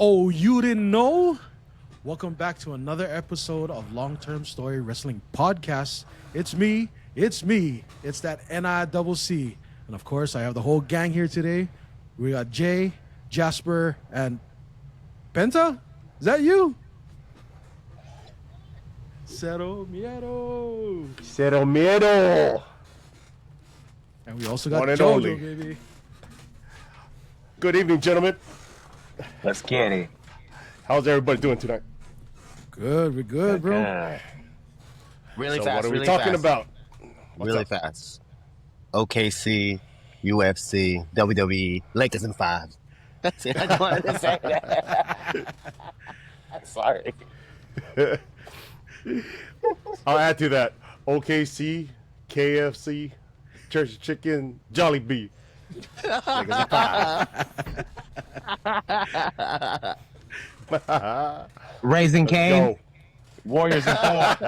Oh, you didn't know? Welcome back to another episode of Long Term Story Wrestling Podcast. It's me. It's that NICC. And of course, I have the whole gang here today. We got Jay, Jasper, and Penta? Is that you? Cero Miedo. Cero Miedo. And we also got One and Jojo, only. baby. Good evening, gentlemen. Let's get it. How's everybody doing tonight? Good, we're good, bro. Good. Really So fast. what are we really talking fast. about? What's Really up? fast. OKC, UFC, WWE, Lakers in 5. That's it. I just wanted to say that. Sorry. I'll add to that. OKC, KFC, Church Chicken, Jollibee. Lakers in 5. Raising Let's Cane, go. Warriors in 4.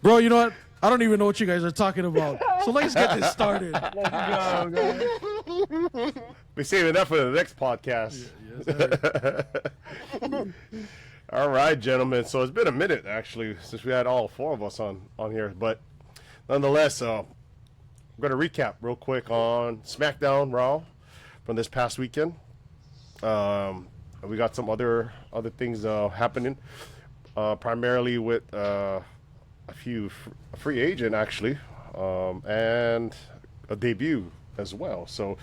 Bro, you know what? I don't even know what you guys are talking about. So let's get this started. We're saving that for the next podcast. All right, gentlemen. So it's been a minute, actually, since we had all four of us on here. But nonetheless, I'm going to recap real quick on SmackDown Raw from this past weekend. We got some other things happening, primarily with a few free agent, actually, and a debut as well. So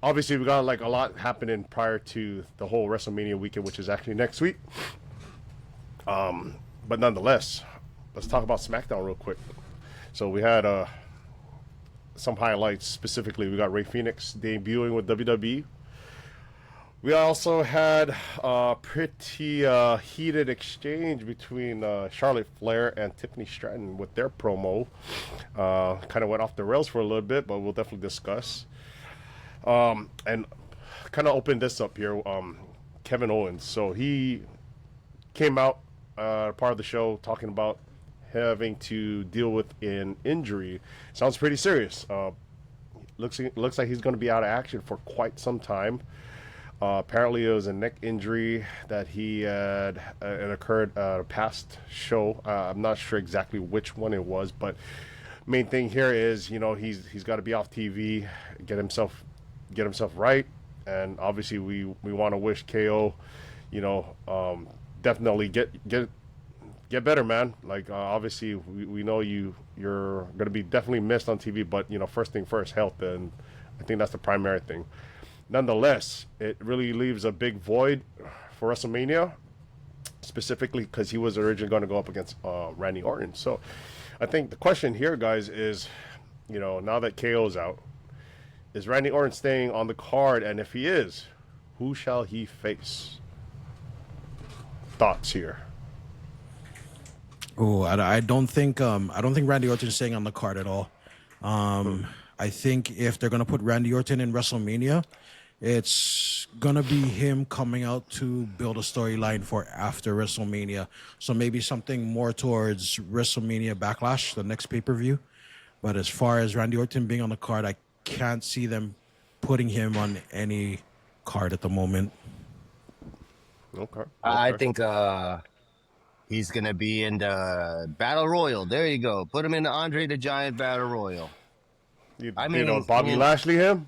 obviously we got like a lot happening prior to the whole WrestleMania weekend, which is actually next week. But nonetheless, let's talk about SmackDown real quick. So we had some highlights. Specifically, we got Rey Fenix debuting with WWE. We also had a pretty heated exchange between Charlotte Flair and Tiffany Stratton with their promo. Kind of went off the rails for a little bit, but we'll definitely discuss. And kind of open this up here. Kevin Owens. So he came out part of the show talking about having to deal with an injury. Sounds pretty serious. Looks like he's going to be out of action for quite some time. Apparently, it was a neck injury that he had. It occurred at a past show. I'm not sure exactly which one it was, but main thing here is, you know, he's got to be off TV, get himself right, and obviously we want to wish KO, you know, definitely get better, man. Like obviously we know you're gonna be definitely missed on TV, but you know, first thing first, health, and I think that's the primary thing. Nonetheless, it really leaves a big void for WrestleMania, specifically because he was originally going to go up against Randy Orton. So I think the question here, guys, is, you know, now that KO's out, is Randy Orton staying on the card? And if he is, who shall he face? Thoughts here? Oh, I don't think Randy Orton's staying on the card at all. I think if they're gonna put Randy Orton in WrestleMania, it's gonna be him coming out to build a storyline for after WrestleMania. So maybe something more towards WrestleMania Backlash, the next pay-per-view. But as far as Randy Orton being on the card, I can't see them putting him on any card at the moment. Okay. I think he's going to be in the Battle Royal. There you go. Put him in the Andre the Giant Battle Royal. You mean, know Bobby you know- Lashley him?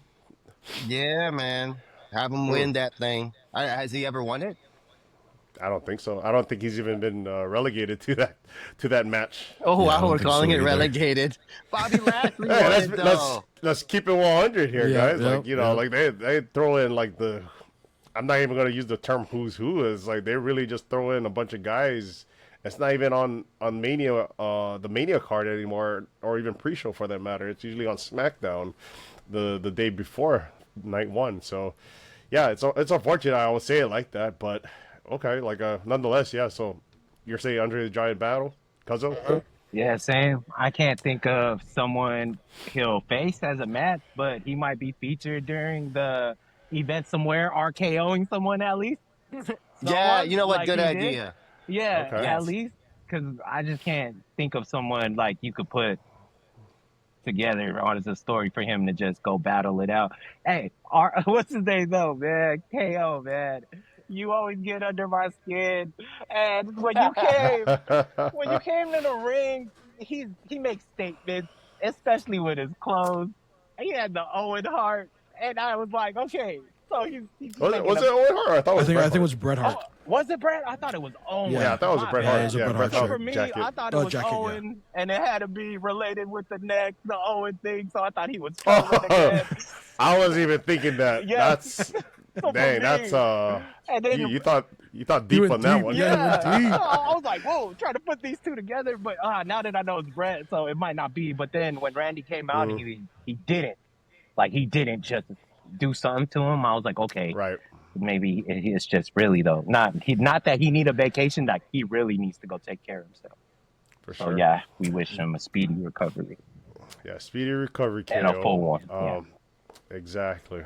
Yeah, man. Have him win that thing. Has he ever won it? I don't think so. I don't think he's even been relegated to that match. Oh, Yeah, I wow, don't we're think calling so it either. relegated. Bobby Lashley Hey, won it, though. let's keep it 100 here, Yeah, guys. yeah, Like, you know, yeah. like they throw in like the. I'm not even gonna use the term "who's who." Is like they really just throw in a bunch of guys. It's not even on Mania, the Mania card anymore, or even pre-show for that matter. It's usually on SmackDown, the day before night one. So, yeah, it's unfortunate. I would say it like that, but okay, like nonetheless, yeah. So you're saying Andre the Giant battle, Cuzzo? Yeah, same. I can't think of someone he'll face as a match, but he might be featured during the event somewhere, RKOing someone at least. Yeah, you know what? like Good he did. idea. Yeah, Okay. at least. Because I just can't think of someone like you could put together as a story for him to just go battle it out. Hey, what's his name though, man? KO, man. You always get under my skin. And when you came to the ring, he makes statements, especially with his clothes. He had the Owen Hart, and I was like, okay, so he's making Was it Owen Hart? I thought it was I Bret think it Hart. was Bret Hart. Oh, was it Bret? I thought it was Owen. Yeah, Yeah, I thought it was a My Bret Yeah, Hart. it was a Yeah, Bret Bret Hart Hart For me, jacket. I thought it was jacket, yeah. Owen, and it had to be related with the neck, the Owen thing. So I thought he was trolling again. I wasn't even thinking that. Yeah. That's So for dang. me- That's And then you thought deep went on that deep, one. yeah. yeah, I was like, whoa, trying to put these two together. But now that I know it's Brett, so it might not be. But then when Randy came out, he didn't. Like, he didn't just do something to him. I was like, okay, Right. maybe it's just really, though. Not that he need a vacation, like he really needs to go take care of himself. For So, sure. yeah, we wish him a speedy recovery. Yeah. Speedy recovery. KO. And a full one. Exactly.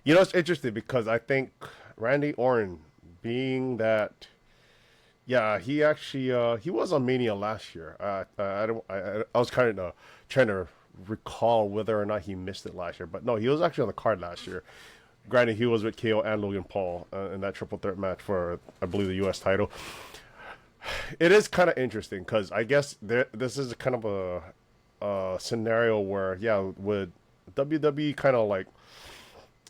You know, it's interesting because I think Randy Orton, being that, yeah, he actually he was on Mania last year. I was kind of trying to recall whether or not he missed it last year, but no, he was actually on the card last year. Granted, he was with KO and Logan Paul in that triple threat match for, I believe, the U.S. title. It is kind of interesting because I guess this is kind of a scenario where, yeah, would WWE kind of like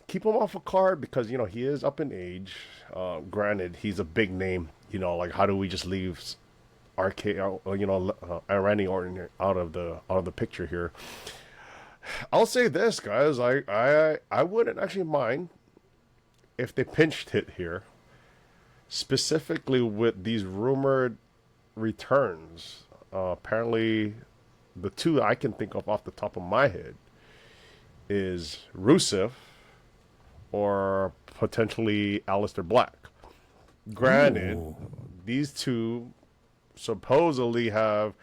keep him off a card because, you know, he is up in age. Granted, he's a big name. You know, like, how do we just leave Randy Orton out of the picture here? I'll say this, guys. I wouldn't actually mind if they pinched hit here, specifically with these rumored returns. Apparently, the two I can think of off the top of my head is Rusev or potentially Aleister Black. Granted, these two supposedly have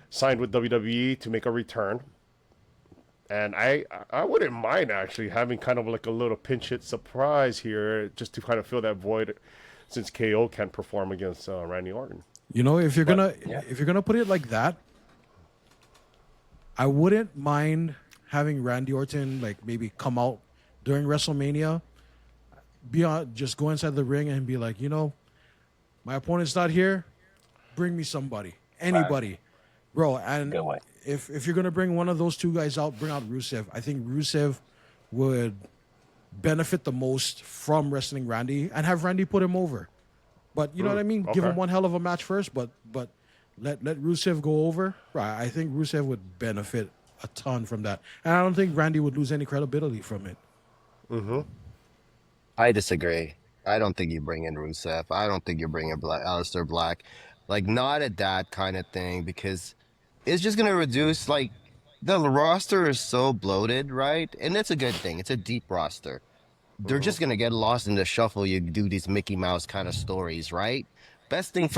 signed with WWE to make a return. And I wouldn't mind actually having kind of like a little pinch hit surprise here just to kind of fill that void since KO can't perform against Randy Orton. You know, if you're gonna put it like that, I wouldn't mind having Randy Orton like maybe come out during WrestleMania, just go inside the ring and be like, you know, my opponent's not here, bring me somebody, anybody, bro. And Good way. if you're gonna bring one of those two guys out, bring out Rusev. I think Rusev would benefit the most from wrestling Randy and have Randy put him over. But you know what I mean? Give him one hell of a match first, but let Rusev go over. Right. I think Rusev would benefit a ton from that. And I don't think Randy would lose any credibility from it. I disagree. I don't think you bring in Rusev. I don't think you're bringing Aleister Black. Like, not at that kind of thing, because it's just going to reduce, like, the roster is so bloated, right? And that's a good thing. It's a deep roster. They're just going to get lost in the shuffle. You do these Mickey Mouse kind of stories, right? Best thing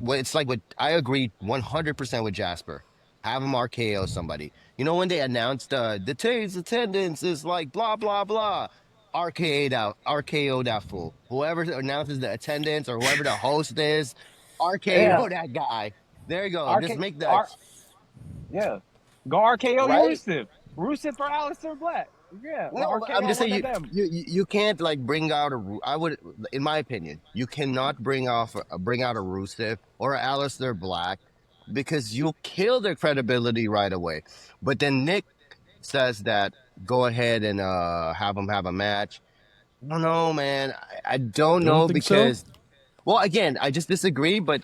it's like I agree 100% with Jasper. Have him RKO somebody. You know, when they announced today's attendance is like blah, blah, blah. RKO that fool. Whoever announces the attendance or whoever the host is, RKO that guy. There you go. Just make that. Yeah. Go RKO Right? Rusev. Rusev for Aleister Black. Yeah. No, RKO I'm just saying one of them. you can't like bring out I would, in my opinion, you cannot bring out a Rusev or a Aleister Black because you'll kill their credibility right away. But then Nick says that go ahead and have them have a match. I don't know, man. I don't know think so? because, well, again, I just disagree. But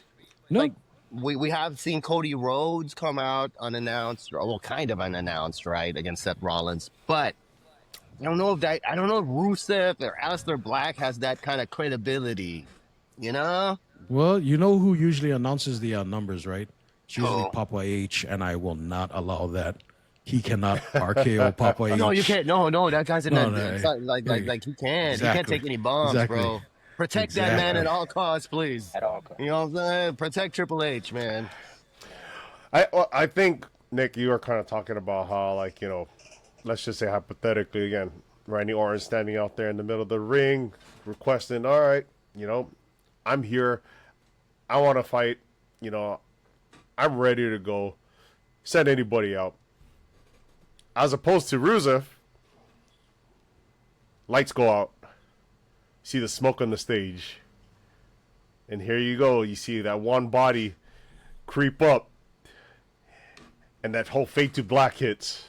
No. like we have seen Cody Rhodes come out unannounced, or well, kind of unannounced, right, against Seth Rollins. But I don't know if Rusev or Aleister Black has that kind of credibility, you know? Well, you know who usually announces the numbers, right? It's usually Oh. Papa H, and I will not allow that. He cannot RKO Papa H. No, you can't. No, that guy's in No, that. no, It's not like he can't. He can't Exactly. take any bombs, Exactly. bro. Protect that man Exactly. at all costs, please. At all costs. You know what I'm saying? Protect Triple H, man. I think, Nick, you were kind of talking about how, like, you know, let's just say hypothetically again, Randy Orton standing out there in the middle of the ring requesting, all right, you know, I'm here. I want to fight. You know, I'm ready to go. send anybody out. As opposed to Rusev, lights go out. See the smoke on the stage. And here you go. You see that one body creep up. And that whole fade to black hits.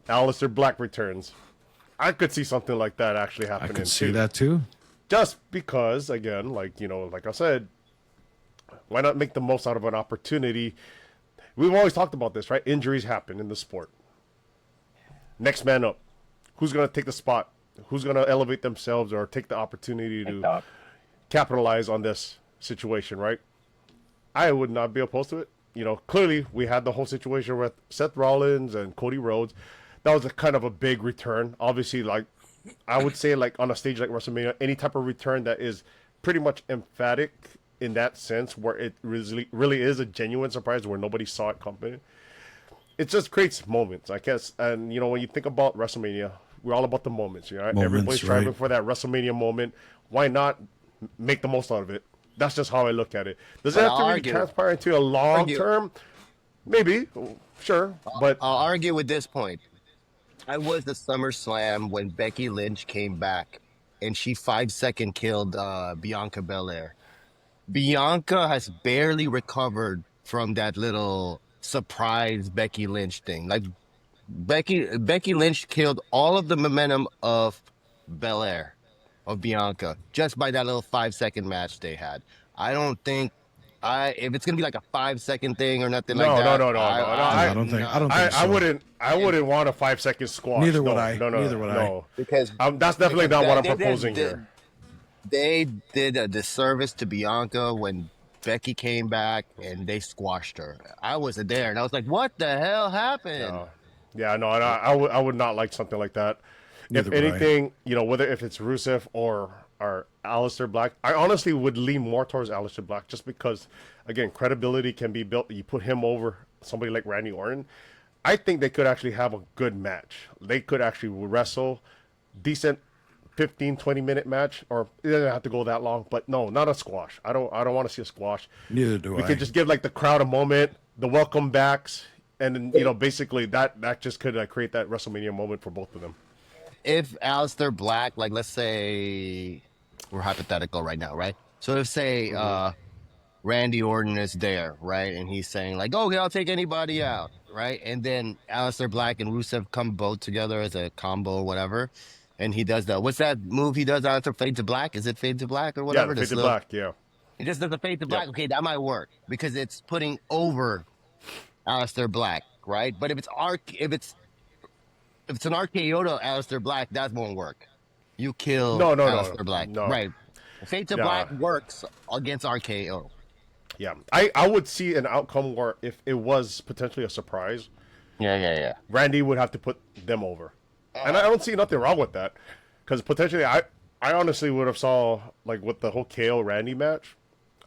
Aleister Black returns. I could see something like that actually I happening could see too. that too. Just because, again, like I said, why not make the most out of an opportunity? We've always talked about this, right? Injuries happen in the sport. Next man up. Who's going to take the spot? Who's going to elevate themselves or take the opportunity to capitalize on this situation, right? I would not be opposed to it. Clearly we had the whole situation with Seth Rollins and Cody Rhodes. That was a kind of a big return. Obviously, I would say, on a stage like WrestleMania, any type of return that is pretty much emphatic in that sense, where it really is a genuine surprise where nobody saw it coming. It just creates moments, I guess. And, when you think about WrestleMania, we're all about the moments, right? Everybody's striving for that WrestleMania moment. Why not make the most out of it? That's just how I look at it. Does it have to really transpire into a long term? Maybe, sure. But I'll argue with this point. I was the SummerSlam when Becky Lynch came back and she 5-second killed Bianca Belair. Bianca has barely recovered from that little surprise Becky Lynch thing. Becky Lynch killed all of the momentum of Belair, of Bianca, just by that little 5-second match they had. I don't think if it's gonna be like a 5-second thing or nothing like that. No. I don't think so. I wouldn't want a 5-second squash. Neither would I. Neither would I. Because that's definitely not what I'm proposing here. They did a disservice to Bianca when Becky came back and they squashed her. I wasn't there, and I was like, "What the hell happened?" No. I would not like something like that. Neither if anything, whether if it's Rusev or Aleister Black, I honestly would lean more towards Aleister Black, just because, again, credibility can be built. You put him over somebody like Randy Orton. I think they could actually have a good match. They could actually wrestle decent 15, 20-minute match, or it doesn't have to go that long, but no, not a squash. I don't want to see a squash. Neither do I. We could just give the crowd a moment, the welcome backs, and then, basically that just could create that WrestleMania moment for both of them. If Aleister Black, let's say we're hypothetical right now, right? So if say Randy Orton is there, right, and he's saying okay, I'll take anybody out, right, and then Aleister Black and Rusev come both together as a combo or whatever, and he does what's that move he does after Fade to Black? Is it Fade to Black or whatever? Yeah, Fade to Black, yeah. He just does the Fade to Black. Yep. Okay, that might work because it's putting over Aleister Black, right? But if it's an RKO to Aleister Black, that won't work. You kill Aleister Black. No. Right. Fade to Black works against RKO. Yeah. I would see an outcome where if it was potentially a surprise, Randy would have to put them over. And I don't see nothing wrong with that. Because potentially, I honestly would have saw, with the whole KO Randy match,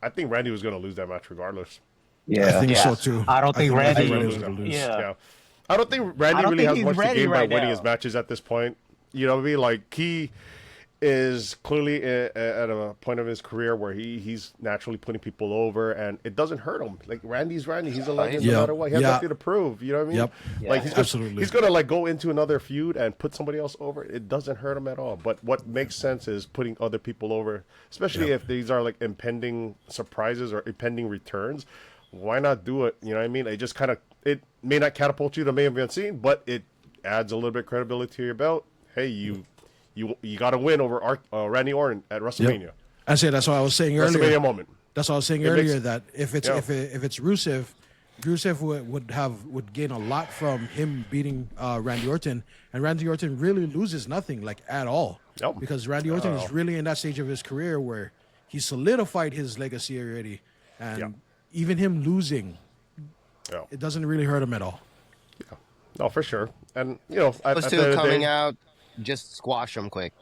I think Randy was going to lose that match regardless. Yeah, I think so too. I don't think Randy was going to lose. Yeah. I don't think Randy really has much to gain by winning his matches at this point. You know what I mean? He is clearly at a point of his career where he's naturally putting people over, and it doesn't hurt him. Randy's Randy. He's a legend no matter what. He has nothing to prove. You know what I mean? Yep. He's going to go into another feud and put somebody else over. It doesn't hurt him at all. But what makes sense is putting other people over, especially if these are impending surprises or impending returns. Why not do it? You know what I mean? It just it may not catapult you to main event scene, but it adds a little bit of credibility to your belt. Hey, you got to win over Randy Orton at WrestleMania. Yep. I say that's what I was saying earlier. WrestleMania moment. That's what I was saying earlier. That if it's Rusev would gain a lot from him beating Randy Orton, and Randy Orton really loses nothing at all. Yep. Because Randy Orton is really in that stage of his career where he solidified his legacy already, and even him losing, it doesn't really hurt him at all. Yeah. No, for sure. And those two coming out, just squash them quick.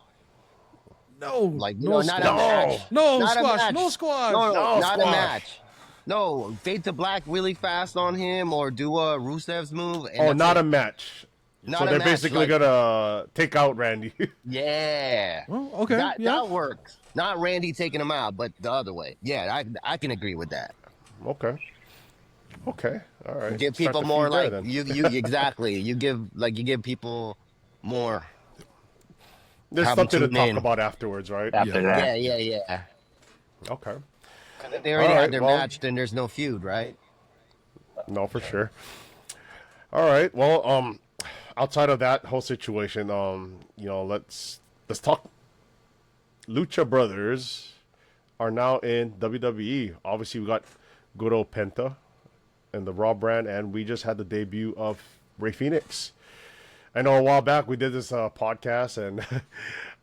No, not a match. No not squash. A match. No squash. No, not squash. A match. No, fade to black really fast on him, or do a Rusev's move. And not a match. Not so a they're match, basically gonna take out Randy. Yeah. Well, okay. That works. Not Randy taking him out, but the other way. Yeah, I can agree with that. Okay. Okay, all right. Give Start people the more feed there like then. you exactly. You give people more to There's have them something to tune talk in. about afterwards, right? After Yeah. that, Yeah. Okay. Because if they All already had right. their Well, match, then there's no feud, right? no, for sure. All right. Well, outside of that whole situation, let's talk. Lucha Brothers are now in WWE. Obviously, we got good old Penta and the Raw brand, and we just had the debut of Rey Fenix. I know a while back we did this podcast, and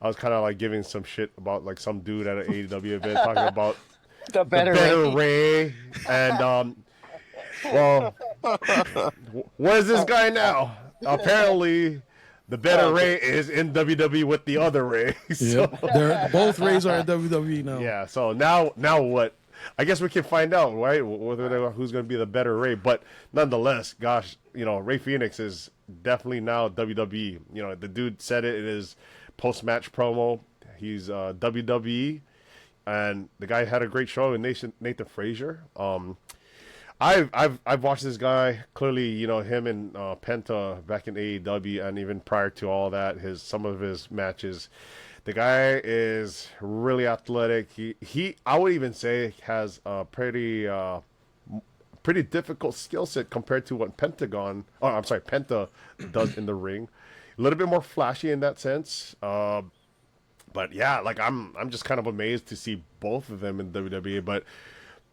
I was kind of like giving some shit about like some dude at an AEW event talking about The the better better Ray. Ray, and well, where's this guy now? Apparently, the better Ray is in WWE with the other Ray. So, Yep. They're both Rays are in WWE now. yeah. So now what? I guess we can find out, right? Who's going to be the better Ray. But nonetheless, gosh, Ray Phoenix is definitely now WWE. The dude said it in his post-match promo. He's WWE, and the guy had a great show with Nathan Frazier. I've watched this guy clearly. Him and Penta back in AEW, and even prior to all that, some of his matches. The guy is really athletic. He I would even say has a pretty difficult skill set compared to what Penta does in the ring. A little bit more flashy in that sense. But yeah, like I'm just kind of amazed to see both of them in WWE. But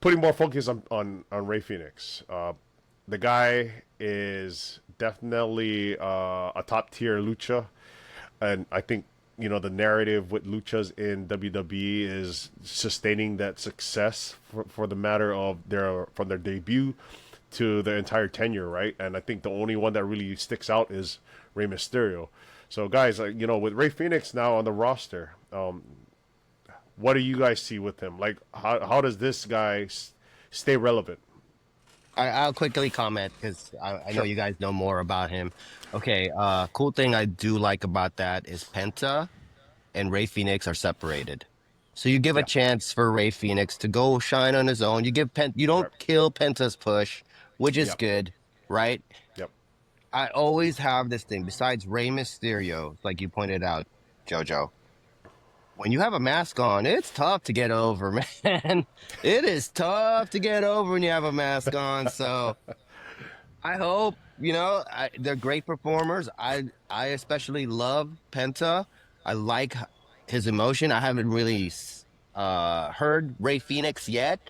putting more focus on Rey Fenix. The guy is definitely a top tier lucha, and I think the narrative with luchas in WWE is sustaining that success for the matter of from their debut to their entire tenure, right? And I think the only one that really sticks out is Rey Mysterio. So guys, with Rey Fenix now on the roster, what do you guys see with him? Like, how does this guy stay relevant? I'll quickly comment because I know you guys know more about him. Okay, cool thing I do like about that is Penta and Rey Fenix are separated. So you give a Yeah. chance for Rey Fenix to go shine on his own. You don't Right. kill Penta's push, which is Yep. good, right? Yep. I always have this thing, besides Rey Mysterio, like you pointed out, JoJo. When you have a mask on, it's tough to get over, man. It is tough to get over when you have a mask on. So I hope, they're great performers. I especially love Penta. I like his emotion. I haven't really heard Rey Fenix yet,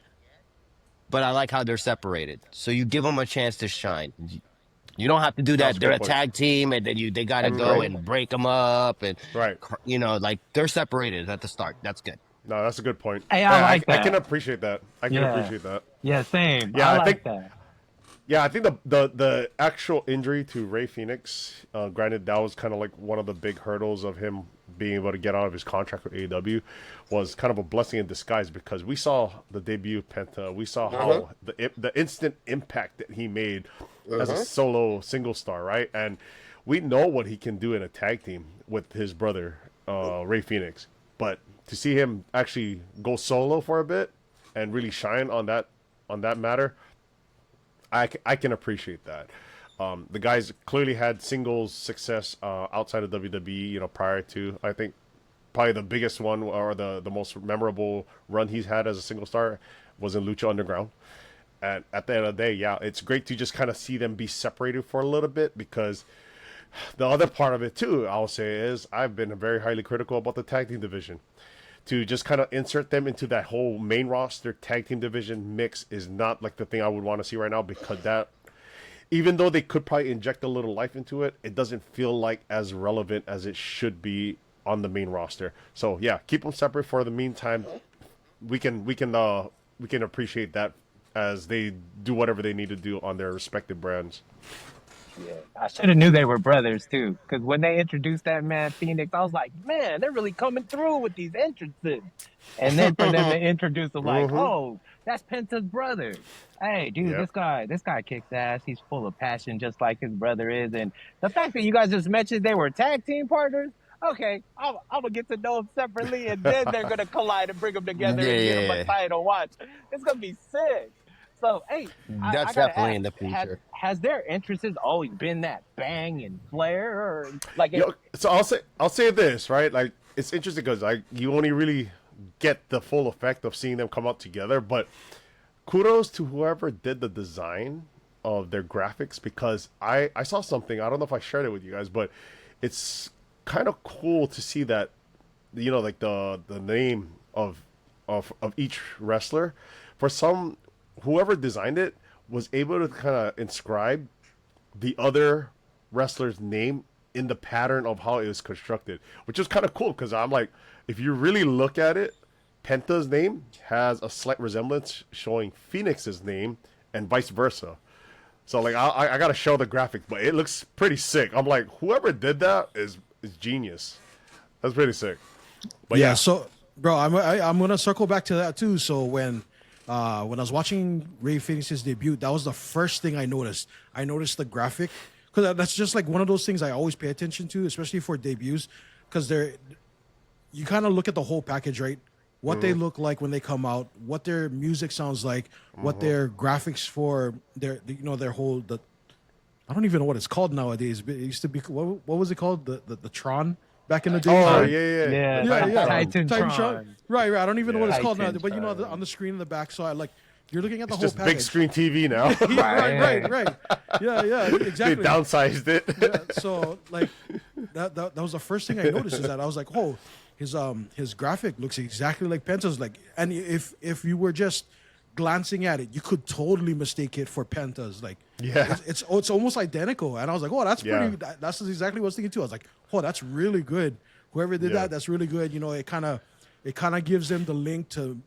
but I like how they're separated. So you give them a chance to shine. You don't have to do That's that. a They're good a point. tag team, and then they got to That's go great. and break them up, and Right. like they're separated at the start. That's good. No, that's a good point. Hey, I like I that. can appreciate that. I can Yeah. appreciate that. Yeah, same. Yeah, I I like think- that. Yeah, I think the actual injury to Rey Fenix, granted that was kind of like one of the big hurdles of him being able to get out of his contract with AEW, was kind of a blessing in disguise because we saw the debut of Penta. We saw how the instant impact that he made as a solo single star, right? And we know what he can do in a tag team with his brother, Rey Fenix. But to see him actually go solo for a bit and really shine on that matter, I can appreciate that. The guys clearly had singles success outside of WWE, prior to, I think, probably the biggest one or the most memorable run he's had as a single star was in Lucha Underground. And at the end of the day, yeah, it's great to just kind of see them be separated for a little bit, because the other part of it too, I'll say, is I've been very highly critical about the tag team division. To just kind of insert them into that whole main roster tag team division mix is not like the thing I would want to see right now, because that, even though they could probably inject a little life into it, it doesn't feel like as relevant as it should be on the main roster. So yeah, keep them separate for the meantime. We can appreciate that as they do whatever they need to do on their respective brands. Yeah, I should have knew they were brothers too, because when they introduced that man Phoenix, I was like, man, they're really coming through with these entrances. And then for them to introduce them like, oh, that's Penta's brother. Hey, dude, Yep. this guy kicks ass. He's full of passion, just like his brother is. And the fact that you guys just mentioned they were tag team partners. Okay, I'm gonna get to know them separately, and then they're gonna collide and bring them together and get them a title. Watch, it's gonna be sick. So, hey, That's I gotta definitely ask, in the future. has their interests always been that bang and flair, or like Yo, so I'll say this, right? Like it's interesting because like you only really get the full effect of seeing them come out together, but kudos to whoever did the design of their graphics because I saw something. I don't know if I shared it with you guys, but it's kind of cool to see that like the name of each wrestler for some whoever designed it was able to kind of inscribe the other wrestler's name in the pattern of how it was constructed, which is kind of cool because I'm like, if you really look at it, Penta's name has a slight resemblance showing Phoenix's name and vice versa. So like I gotta show the graphic, but it looks pretty sick. I'm like, whoever did that is genius. That's pretty sick. But yeah. So, bro, I'm gonna circle back to that too. So when I was watching Rey Fenix's debut, that was the first thing I noticed. I noticed the graphic because that's just like one of those things I always pay attention to, especially for debuts, because you kind of look at the whole package, right? What they look like when they come out, what their music sounds like, what their graphics for their whole I don't even know what it's called nowadays. But it used to be what was it called? The Tron back in the day. Oh yeah. Titantron. Right. I don't even know what it's called now, but Titantron. on the screen in the back. So you're looking at the It's whole just package. big screen TV now. Right. Yeah, They exactly. downsized it. Yeah, so like that was the first thing I noticed is that I was like, oh, his graphic looks exactly like Penta's. Like, and if you were just glancing at it, you could totally mistake it for Penta's. Like, Yeah. it's almost identical. And I was like, oh, that's pretty. Yeah. That's exactly what I was thinking too. I was like, oh, that's really good. Whoever did Yeah. that's really good. It kind of gives them the link to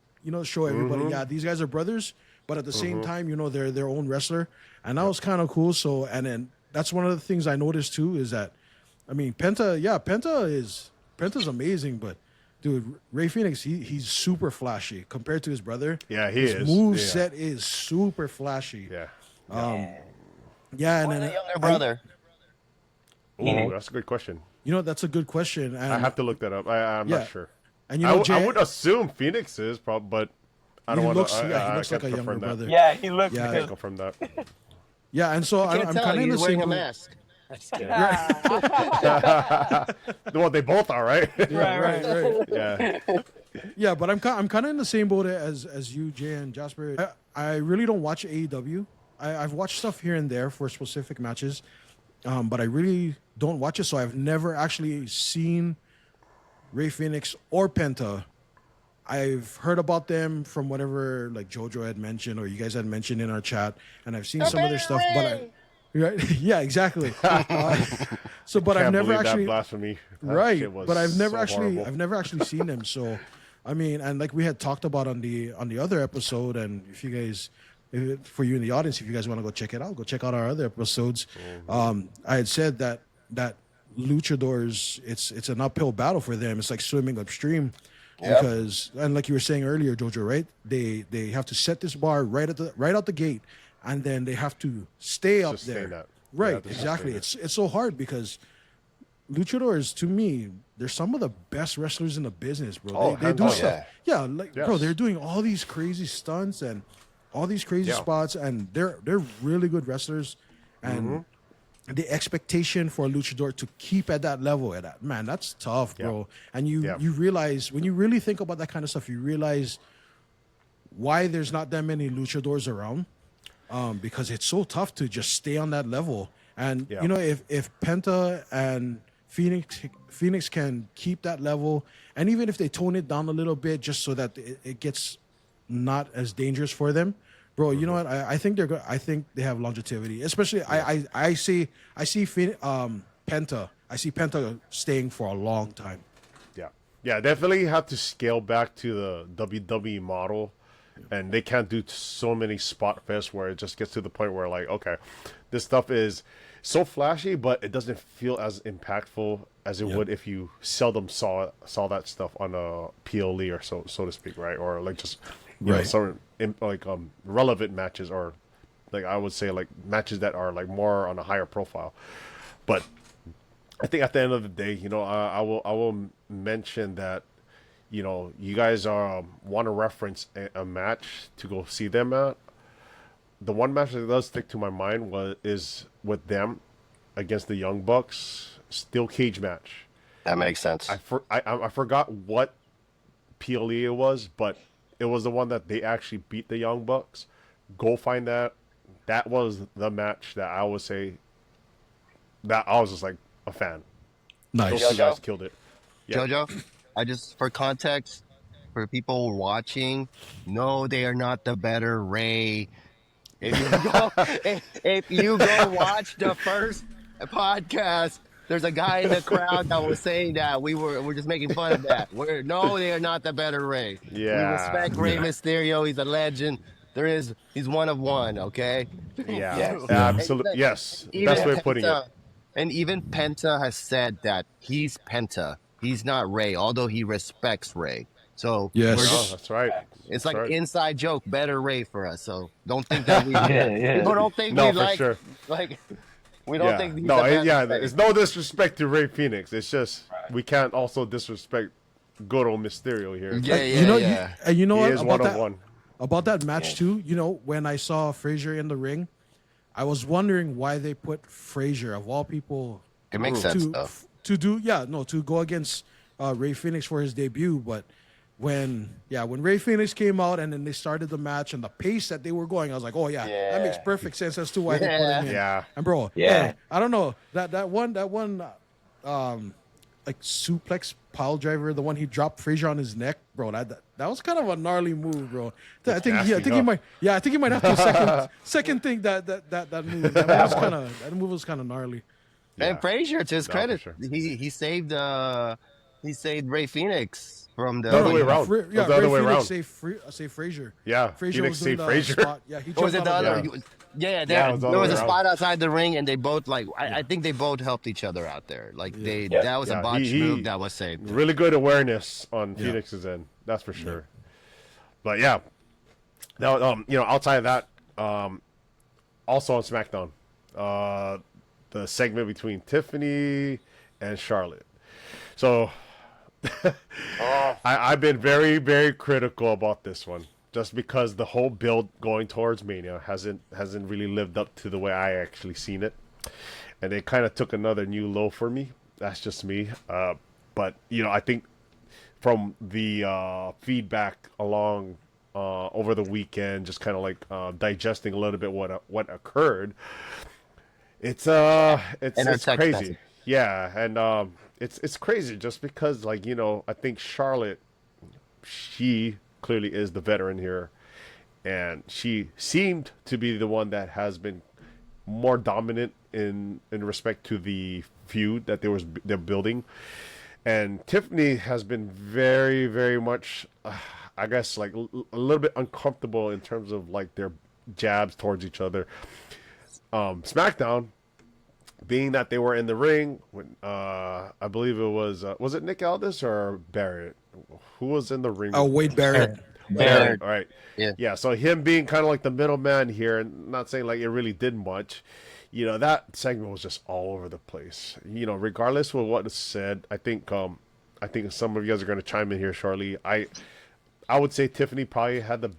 show everybody, yeah, these guys are brothers, but at the same time, they're their own wrestler, and that was kind of cool. So, and then that's one of the things I noticed too is that, I mean, Penta's amazing, but dude, Rey Fenix, he's super flashy compared to his brother. Yeah, he his is. move Yeah. set is super flashy. Yeah. Yeah, and Or then the younger brother. Ooh, that's a good question. that's a good question. And I have to look that up. I'm Yeah. not sure. And I would assume Phoenix is probably, but I don't he want looks, to. he I looks can't like a younger confirm that. brother. Yeah, he looks. Yeah. I can't confirm that. Yeah, and so Can't I'm tell. kind of in the He's same wearing a boat. mask. Just kidding. Well, they both are, right? Right. Yeah. Yeah, but I'm kind of in the same boat as you, Jay and Jasper. I really don't watch AEW. I've watched stuff here and there for specific matches, but I really don't watch it. So I've never actually seen Rey Fenix or Penta. I've heard about them from whatever like JoJo had mentioned or you guys had mentioned in our chat, and I've seen some of their stuff. But yeah, exactly. But Can't I've never believe actually that blasphemy. That right, shit was but I've never so horrible. I've never actually seen them. So, I mean, and like we had talked about on the other episode, and if you guys, for you in the audience, if you guys want to go check it out, go check out our other episodes. I had said that luchadors, it's an uphill battle for them. It's like swimming upstream. Because, and like you were saying earlier, Jojo, right? They have to set this bar right out the gate, and then they have to stay up Sustain there. that. Right, They have to exactly. sustain It's so hard because luchadors, to me, they're some of the best wrestlers in the business, bro. Oh, They do hands stuff. down. Yeah, like bro, Yes. they're doing all these crazy stunts and all these crazy Yeah. spots, and they're really good wrestlers. And the expectation for a luchador to keep at that level, that's tough, bro. And you realize when you really think about that kind of stuff, you realize why there's not that many luchadors around, because it's so tough to just stay on that level. And Yeah. if Penta and Phoenix can keep that level, and even if they tone it down a little bit, just so that it gets not as dangerous for them. Bro, you know what? I think they're good. I think they have longevity. Especially, I see Penta. I see Penta staying for a long time. Yeah, definitely have to scale back to the WWE model, and they can't do so many spot fests where it just gets to the point where like, okay, this stuff is so flashy, but it doesn't feel as impactful as it would if you seldom saw that stuff on a PLE or so to speak, right? Or like just some relevant matches, or like I would say like matches that are like more on a higher profile. But I think at the end of the day, I will mention that, you guys want to reference a match to go see them at. the one match that does stick to my mind is with them against the Young Bucks steel cage match. That makes sense. I forgot what PLE it was, but it was the one that they actually beat the Young Bucks. Go find that. That was the match that I would say that I was just like a fan. Nice. Those two guys killed it. Yeah. Jojo, for context, for people watching, no, they are not the better Ray. If you go, if you go watch the first podcast, there's a guy in the crowd that was saying that we're just making fun of that. No, they are not the better Ray. Yeah. We respect Rey Mysterio. He's a legend. He's one of one. Okay. Yeah. Yes. Absolutely. Yes. Best way of putting it. And even Penta has said that he's Penta. He's not Ray, although he respects Ray. So Yes. That's right. it's like That's an right. inside joke, better Ray for us. So don't think that we Yeah. people don't think No, we for like sure. like we don't Yeah. think he's No, the best yeah. Ray. It's no disrespect to Rey Fenix. It's just we can't also disrespect good old Mysterio here. Yeah, yeah, you know, yeah. you know He what is about one that? of one. About that match too, you know, when I saw Frazier in the ring, I was wondering why they put Frazier of all people It makes sense though. to go against Rey Fenix for his debut. But when Rey Fenix came out and then they started the match and the pace that they were going, I was like, oh yeah, that makes perfect sense as to why they put him in. Yeah. And bro, Yeah. I don't know that one like suplex pile driver, the one he dropped Frazier on his neck, bro. That was kind of a gnarly move, bro. I think nasty, he huh? might have to second think that move. That move was kind of gnarly. And Frazier, to his No, credit, for he saved Rey Fenix from the The other way around. Fra- It yeah, was the other Ray way Fenix around. saved Frazier. Yeah, Frazier Fenix was doing saved the Frazier. spot. Yeah, he Or was jumped it the out of other? the- Yeah, Yeah, it was the there other was a way spot outside the ring, and they both I think they both helped each other out there. Like that was a Yeah, botched he- move that was saved. Really good awareness on Phoenix's end. That's for sure. But yeah. Now, outside of that, also on SmackDown, the segment between Tiffany and Charlotte. So I've been very, very critical about this one, just because the whole build going towards Mania hasn't really lived up to the way I actually seen it, and it kind of took another new low for me. That's just me. But I think from the feedback along over the weekend, just kind of like digesting a little bit what occurred. It's text crazy. message. Yeah, and it's crazy just because I think Charlotte, she clearly is the veteran here, and she seemed to be the one that has been more dominant in respect to the feud that they're building. And Tiffany has been very, very much, I guess, like a little bit uncomfortable in terms of like their jabs towards each other. SmackDown, being that they were in the ring, when I believe it was it Nick Aldis or Barrett? Who was in the ring? Oh, Wade Barrett. Barrett, all right. Yeah. So him being kind of like the middleman here, and not saying like it really did much, that segment was just all over the place. Regardless of what is said, I think some of you guys are going to chime in here shortly. I would say Tiffany probably had the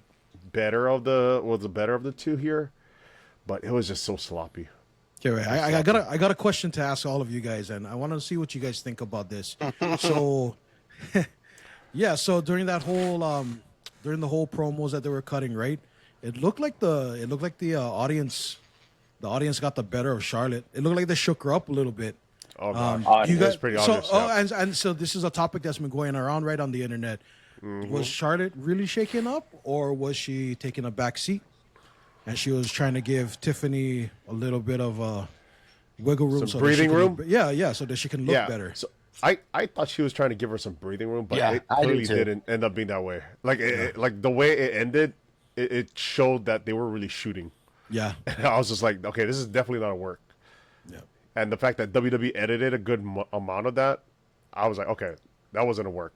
better of the two here, but it was just so sloppy. Okay, wait. I got a question to ask all of you guys, and I want to see what you guys think about this. So, so during that whole during the whole promos that they were cutting, right? It looked like the audience got the better of Charlotte. It looked like they shook her up a little bit. Oh gosh, You that's guys, pretty so, obvious. and so this is a topic that's been going around right on the internet. Was Charlotte really shaken up, or was she taking a back seat, and she was trying to give Tiffany a little bit of a wiggle room, Some that she breathing can room? look, so that she can look better. So I thought she was trying to give her some breathing room, but Yeah, it I do clearly too. didn't end up being that way. Like like the way it ended, it showed that they were really shooting. Yeah, And I was just like, okay, this is definitely not a work. yeah. And the fact that WWE edited a good amount of that, I was like, okay, that wasn't a work.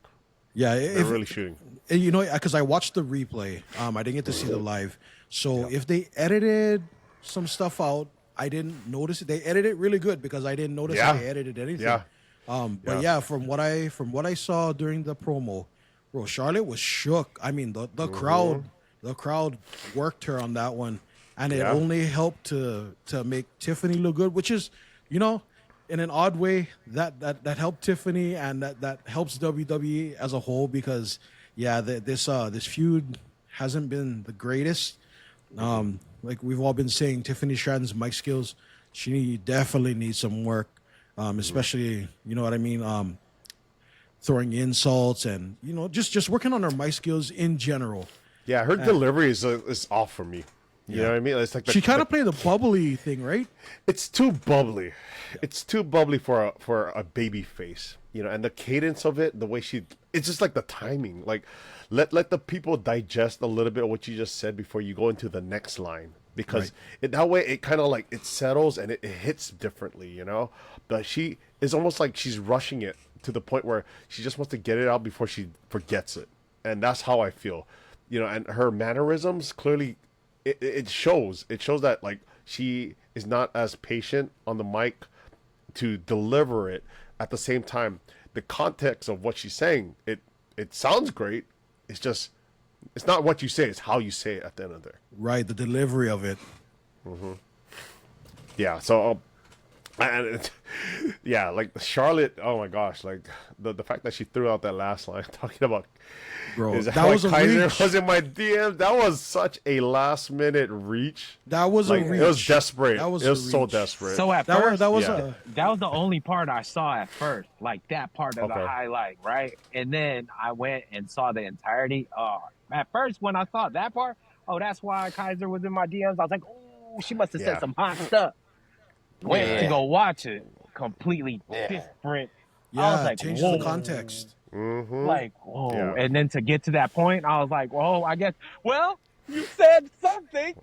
Yeah, They're really shooting. because I watched the replay. I didn't get to see the live. So if they edited some stuff out, I didn't notice it. They edited it really good because I didn't notice Yeah. that they edited anything. Yeah. But Yeah. from what I saw during the promo, bro, Charlotte was shook. I mean, the crowd worked her on that one, and it Yeah. only helped to make Tiffany look good, which is, in an odd way that helped Tiffany, and that helps WWE as a whole, because this feud hasn't been the greatest. Like we've all been saying, Tiffany Stratton's mic skills, she definitely needs some work, especially, you know what I mean, throwing insults and just working on her mic skills in general. Yeah, her delivery is off for me. You know what I mean? It's like She kind of played the bubbly thing, right? it's too bubbly. It's too bubbly for a baby face, and the cadence of it, the way it's just like the timing. Like, let the people digest a little bit of what you just said before you go into the next line, because that way it kind of like it settles and it hits differently, But she is almost like she's rushing it to the point where she just wants to get it out before she forgets it, and that's how I feel, And her mannerisms clearly, it shows. It shows that like she is not as patient on the mic to deliver it. At the same time, the context of what she's saying, it sounds great. It's not what you say, it's how you say it at the end of the day. Right, the delivery of it. Yeah, so like Charlotte, oh my gosh, like the fact that she threw out that last line talking about Bro, that how was a Kaiser reach. was in my DM. That was such a last minute reach. That was Like, a reach. it was desperate. That was it was a so reach. desperate. So at That first, was that was Yeah. that was the only part I saw at first, like that part of the Okay. highlight, right? And then I went and saw the entirety. At first, when I saw that part, that's why Kaiser was in my DMs. I was like, oh, she must have Yeah. said some hot stuff. Went to Yeah. go watch it, completely different. yeah, I was like, changes whoa. the context. Mhm. Like, whoa. Yeah. And then to get to that point, I was like, whoa, I guess, well, you said something.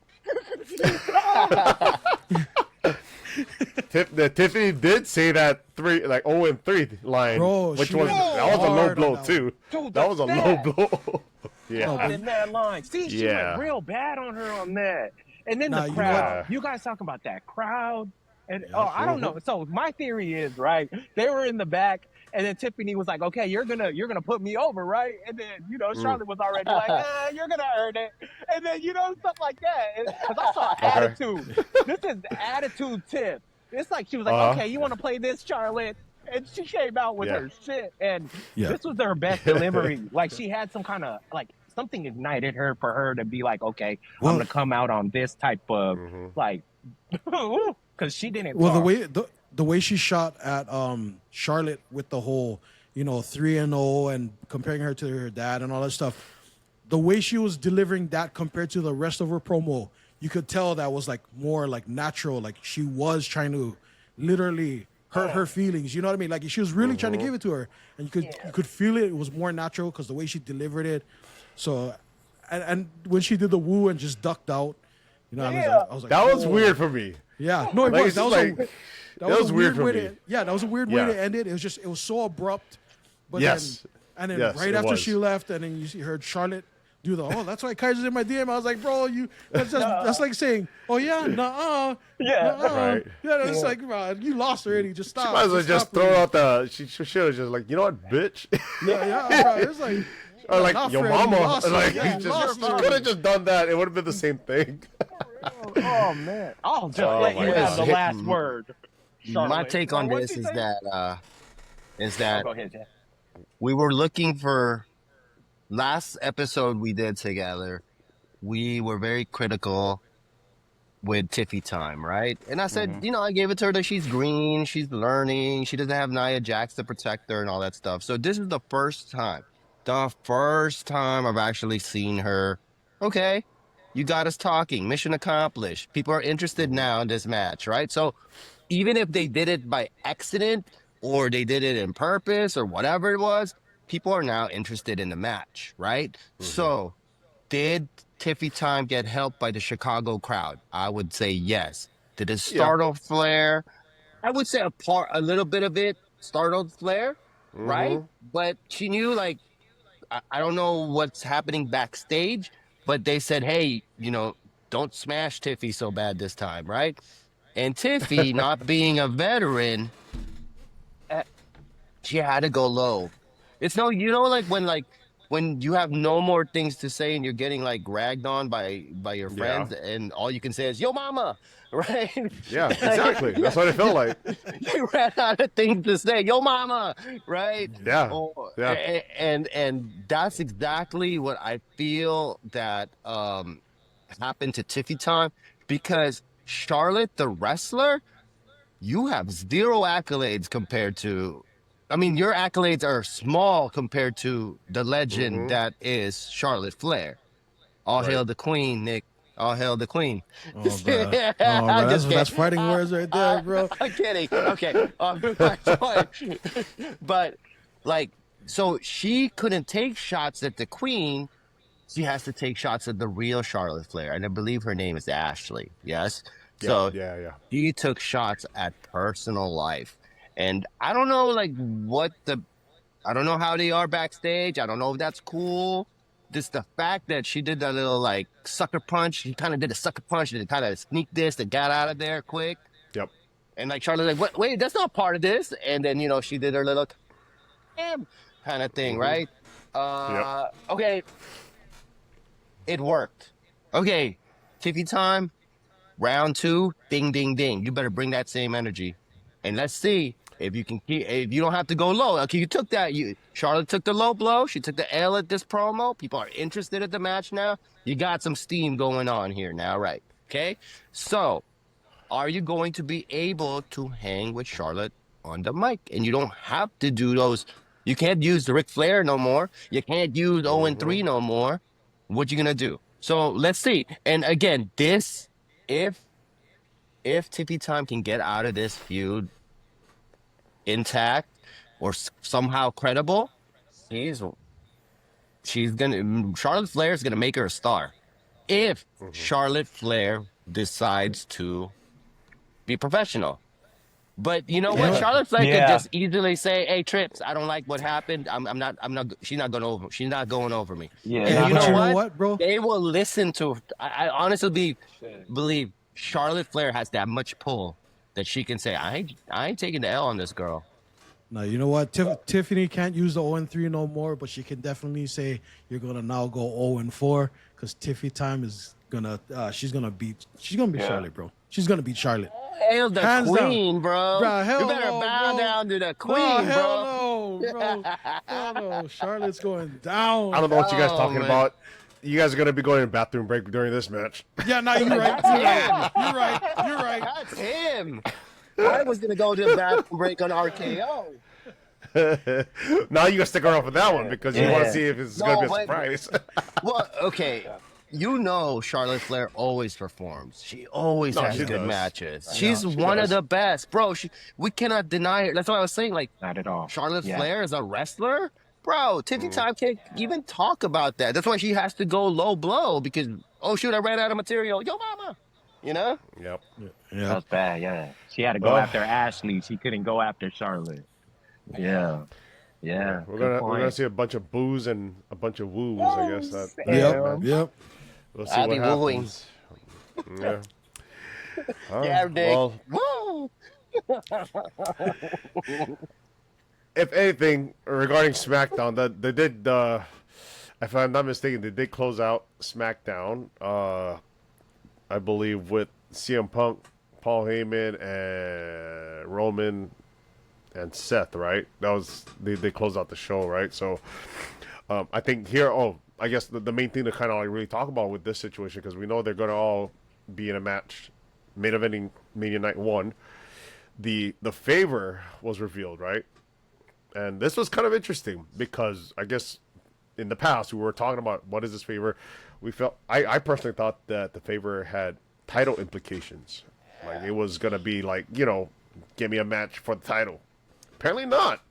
Tiffany did say that 0-3 line, Bro, which she was went that was a low hard on blow that too. Dude, That was a that's low bad. blow. Yeah. No, but- In that line. See, she Yeah. went real bad on her on that. And then Nah, the you know crowd. what? You guys talking about that crowd. And Yeah. I don't know. So my theory is, right, they were in the back, and then Tiffany was like, okay, you're gonna put me over, right? And then, Charlotte was already like, you're gonna earn it. And then, stuff like that. Because I saw attitude. This is attitude tip. It's like she was like, Uh-huh. okay, you want to play this, Charlotte? And she came out with Yeah. her shit. And Yeah. this was her best delivery. Like, she had some kind of, like, something ignited her for her to be like, okay, Well- I'm going to come out on this type of, like, because she didn't Well, talk. the way she shot at Charlotte with the whole 3-0 and comparing her to her dad and all that stuff, the way she was delivering that compared to the rest of her promo, you could tell that was like more like natural. Like she was trying to literally hurt her feelings. You know what I mean? Like she was really trying to give it to her, and you could feel it. It was more natural because the way she delivered it. So, and when she did the woo and just ducked out, I was like, That was "Oh." weird for me. Yeah, no, it Like, was. it's That was, just like- that was a weird for way me. to. Yeah, that was a weird way Yeah. to end it. It was so abrupt. But Yes. then Yes, right it after was. she left, and then you heard Charlotte do that's why Kaiser's in my DM. I was like, bro, that's like saying, oh yeah, nuh-uh. Yeah. nuh-uh. Right. Yeah, it's like, bro, you lost already. Just stop. She might as well just stop throw already. out the. She should have just like, you know what, bitch. Yeah, bro, it's like. Or like not your Fred, you mama. lost Like it. Yeah, you you just lost could it. have just done that. It would have been the same thing. Oh, man. I'll just Oh, let my you have the God. last word. My Charlotte. take on What'd this she is say? that Go ahead, Jeff. we were looking for last episode we did together. We were very critical with Tiffy time, right? And I said, I gave it to her that she's green, she's learning, she doesn't have Nia Jax to protect her and all that stuff. So this is the first time I've actually seen her. Okay, you got us talking. Mission accomplished. People are interested now in this match, right? So even if they did it by accident or they did it in purpose or whatever it was, people are now interested in the match, right? So did Tiffy time get helped by the Chicago crowd? I would say yes. Did it startle Flair? I would say a little bit of it startled Flair, right? But she knew, like, I don't know what's happening backstage, but they said, hey, don't smash Tiffy so bad this time, right? And Tiffy, not being a veteran, she had to go low. It's like when when you have no more things to say and you're getting like ragged on by your friends, and all you can say is "Yo, mama," right? Yeah, Like, exactly. That's what it felt like. you ran out of things to say. "Yo, mama," right? Yeah, Or, yeah. and that's exactly what I feel that happened to Tiffy Time, because Charlotte the wrestler, you have zero accolades compared to. I mean, your accolades are small compared to the legend Mm-hmm. that is Charlotte Flair. All Right. hail the queen, Nick. All hail the queen. Oh, bro. Oh, I'm bro. just That's kidding. fighting words right there, bro. I'm kidding. Okay. My point. But like, so she couldn't take shots at the queen. She has to take shots at the real Charlotte Flair, and I believe her name is Ashley. Yes. Yeah, So yeah. he took shots at personal life. And I don't know, like, I don't know how they are backstage. I don't know if that's cool. Just the fact that she did that little, like, sucker punch. She kind of did a sucker punch and kind of sneaked this and got out of there quick. Yep. And, like, Charlotte's like, wait, that's not part of this. And then, she did her little kind of thing, right? Okay. It worked. Okay. Tiffy Time. Round 2, ding, ding, ding. You better bring that same energy, and let's see if you can keep. If you don't have to go low. Okay, you took that. Charlotte took the low blow. She took the L at this promo. People are interested at the match now. You got some steam going on here now, right? Okay. So, are you going to be able to hang with Charlotte on the mic? And you don't have to do those. You can't use the Ric Flair no more. You can't use 0-3 no more. What you gonna do? So let's see. And again, this. If Tiffy Time can get out of this feud intact or somehow credible, Charlotte Flair is gonna make her a star. If Charlotte Flair decides to be professional. But you know what? Yeah. Charlotte Flair could just easily say, "Hey, Trips, I don't like what happened. I'm not. She's not going over me." Yeah, And Yeah, you but know what? bro? They will listen to. I honestly believe Charlotte Flair has that much pull that she can say, "I ain't taking the L on this girl." No, you know what? Tiffany can't use the 0-3 no more, but she can definitely say you're gonna now go 0-4 because Tiffy Time is gonna she's gonna beat Charlotte, bro. She's gonna beat Charlotte. Hail the Hands queen, down. bro. Bruh, hell You better no, bow bro. down to the queen, No, bro. hell no, bro. Hell no. Charlotte's going down. I don't know what you guys Oh, talking man. about. You guys are gonna be going to the bathroom break during this match. Yeah, no, you're right. You're right. You're right. That's him. I was gonna go to the bathroom break on RKO. Now you gotta stick around for that one because you want to Yeah. see if it's No, gonna be a but- surprise. Well, okay. Charlotte Flair always performs. She always No, has she good does. matches. I She's know, she one does. of the best, bro. We cannot deny her. That's what I was saying. Like, not at all. Charlotte Yeah. Flair is a wrestler, bro. Mm. Tiffy Time can't even talk about that. That's why she has to go low blow because oh shoot, I ran out of material. Yo, mama. You know? Yep. That Yeah. was bad. Yeah, she had to go after Ashley. She couldn't go after Charlotte. Yeah. We're good gonna point. see a bunch of boos and a bunch of woos. I guess that. Yep. Yep. We'll see I'll what be wooing. happens. Yeah. All Yeah, right, Nick. well, Woo! if anything regarding SmackDown, that they did. If I'm not mistaken, they did close out SmackDown. I believe with CM Punk, Paul Heyman, and Roman, and Seth. Right? That was they closed out the show. Right? So I think here. Oh, I guess the main thing to kind of like really talk about with this situation, because we know they're gonna all be in a match, main eventing Mania Night 1. The favor was revealed, right? And this was kind of interesting because I guess in the past we were talking about what is this favor. We felt I personally thought that the favor had title implications, like it was gonna be like, give me a match for the title. Apparently not.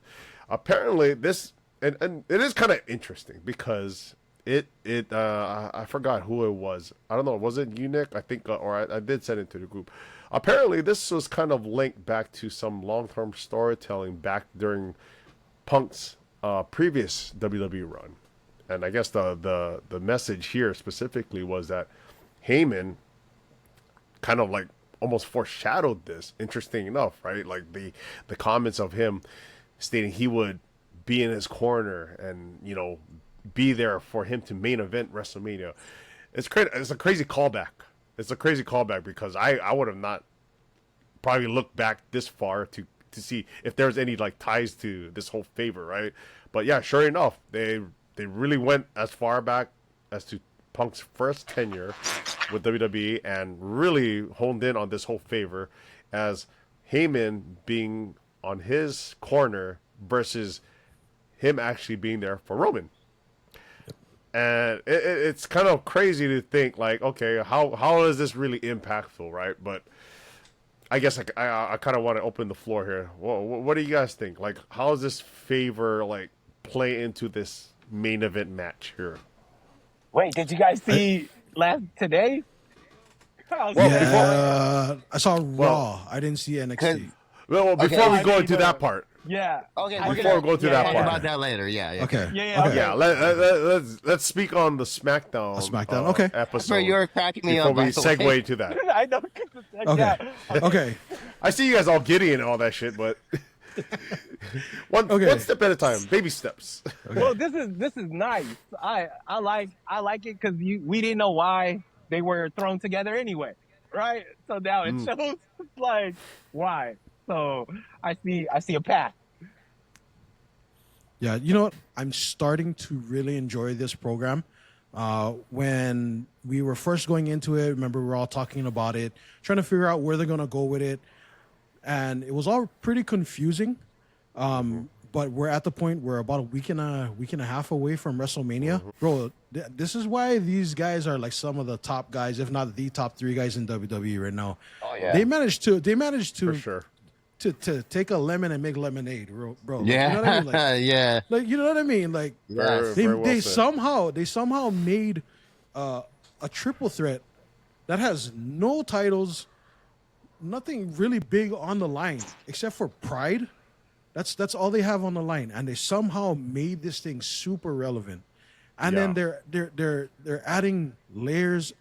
Apparently this and it is kind of interesting because I forgot who it was. I don't know. Was it you, Nick? I think, or I did send it to the group. Apparently, this was kind of linked back to some long-term storytelling back during Punk's previous WWE run, and I guess the message here specifically was that Heyman kind of like almost foreshadowed this. Interesting enough, right? Like the comments of him stating he would be in his corner and be there for him to main event WrestleMania. It's crazy. It's a crazy callback. It's a crazy callback because I would have not probably looked back this far to see if there's any like ties to this whole favor, right? But yeah, sure enough, they really went as far back as to Punk's first tenure with WWE and really honed in on this whole favor as Heyman being on his corner versus him actually being there for Roman. And it's kind of crazy to think like, okay, how is this really impactful, right? But I guess I kind of want to open the floor here. What do you guys think? Like, how does this favor like play into this main event match here? Wait, did you guys see today? I saw Raw. I didn't see NXT. Well, before we go into that part. Yeah. Okay. Before we go to that talk part. about that later. Yeah. Okay. Yeah. Let's speak on the SmackDown. Okay. Episode. Bro, you're cracking me before up. we segue to that. I know. Okay. Okay. I see you guys all giddy and all that shit, but one step at a time, baby steps. Okay. Well, this is nice. I like it because we didn't know why they were thrown together anyway, right? So now it shows like why. So I see a path. Yeah, you know what? I'm starting to really enjoy this program. When we were first going into it, remember we were all talking about it, trying to figure out where they're going to go with it. And it was all pretty confusing. But we're at the point where about a week and a half away from WrestleMania. Bro, this is why these guys are like some of the top guys, if not the top 3 guys in WWE right now. Oh yeah. They managed to For sure. to take a lemon and make lemonade, bro. Yeah. You know what I mean? Like, yeah. like, you know what I mean? Like, Yes. they Very well said. somehow made a triple threat that has no titles, nothing really big on the line except for pride. That's all they have on the line, and they somehow made this thing super relevant. And then they're adding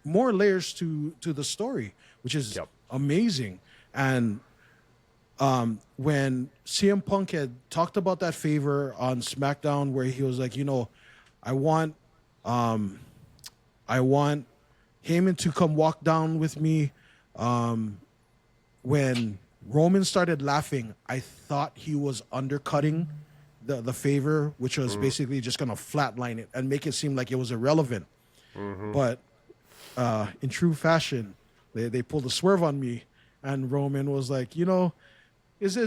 more layers to the story, which is amazing. And when CM Punk had talked about that favor on SmackDown, where he was like, I want Heyman to come walk down with me. When Roman started laughing, I thought he was undercutting the favor, which was basically just going to flatline it and make it seem like it was irrelevant. But in true fashion, they pulled a swerve on me, and Roman was like, is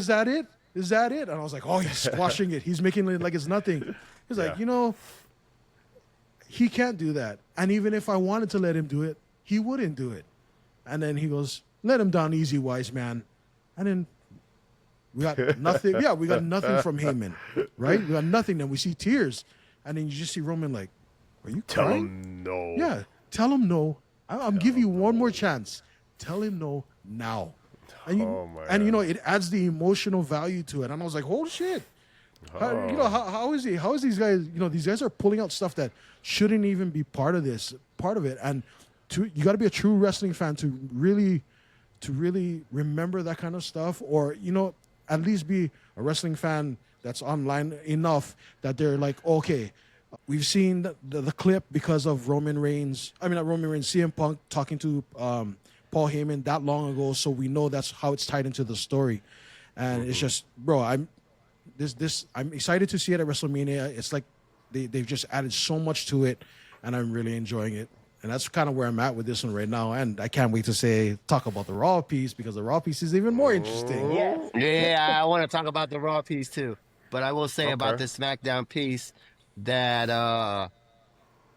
that it? Is that it? And I was like, oh, he's squashing it. He's making it like it's nothing. He's like, he can't do that. And even if I wanted to let him do it, he wouldn't do it. And then he goes, let him down easy, wise man. And then we got nothing. Yeah, we got nothing from Heyman, right? We got nothing. Then we see tears. And then you just see Roman like, are you Tell crying? him no. Yeah, tell him no. I'm giving you one more chance. Tell him no now. And it adds the emotional value to it. And I was like, oh shit. How is he? How is these guys? These guys are pulling out stuff that shouldn't even be part of it. And you got to be a true wrestling fan to really remember that kind of stuff, or at least be a wrestling fan that's online enough that they're like, okay, we've seen the clip because of CM Punk talking to Paul Heyman that long ago, so we know that's how it's tied into the story. And it's just, bro, I'm excited to see it at WrestleMania. It's like they've just added so much to it, and I'm really enjoying it. And that's kind of where I'm at with this one right now. And I can't wait to talk about the Raw piece, because the Raw piece is even more interesting. Yeah, I want to talk about the Raw piece too. But I will say about the SmackDown piece that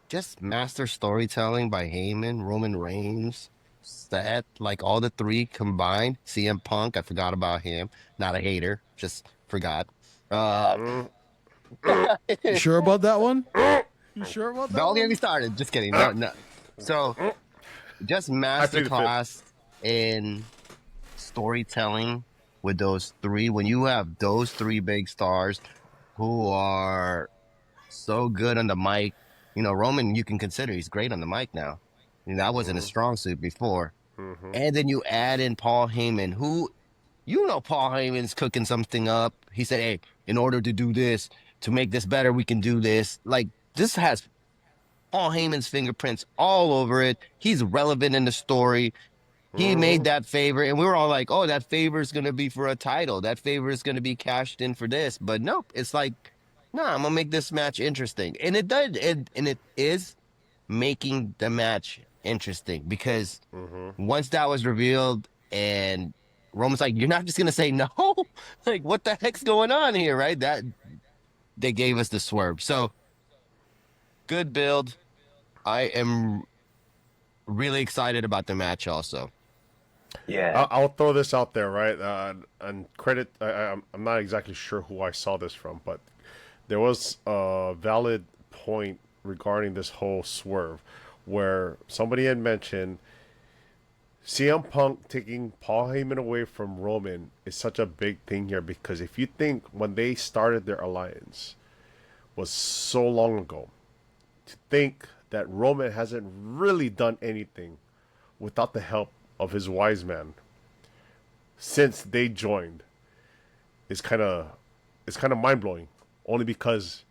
just master storytelling by Heyman, Roman Reigns, Seth, like all the 3 combined. CM Punk, I forgot about him. Not a hater, just forgot. You sure about that one? You sure about that? Don't get me started. Just kidding. No. So, just masterclass in storytelling with those 3. When you have those 3 big stars who are so good on the mic, Roman, you can consider he's great on the mic now. That wasn't a strong suit before. And then you add in Paul Heyman, who, Paul Heyman's cooking something up. He said, hey, in order to do this, to make this better, we can do this. Like, this has Paul Heyman's fingerprints all over it. He's relevant in the story. He made that favor, and we were all like, "Oh, that favor is going to be for a title. That favor is going to be cashed in for this." But nope, it's like, "No, I'm gonna make this match interesting," and it does, and it is making the match interesting because once that was revealed, and Roman's like, "You're not just gonna say no, like what the heck's going on here, right?" That they gave us the swerve. So good build. I am really excited about the match also. Yeah. I'll throw this out there, right? And credit, I'm not exactly sure who I saw this from, but there was a valid point regarding this whole swerve where somebody had mentioned CM Punk taking Paul Heyman away from Roman is such a big thing here because if you think when they started their alliance was so long ago, to think that Roman hasn't really done anything without the help of his wise man since they joined is kind of mind blowing. Only because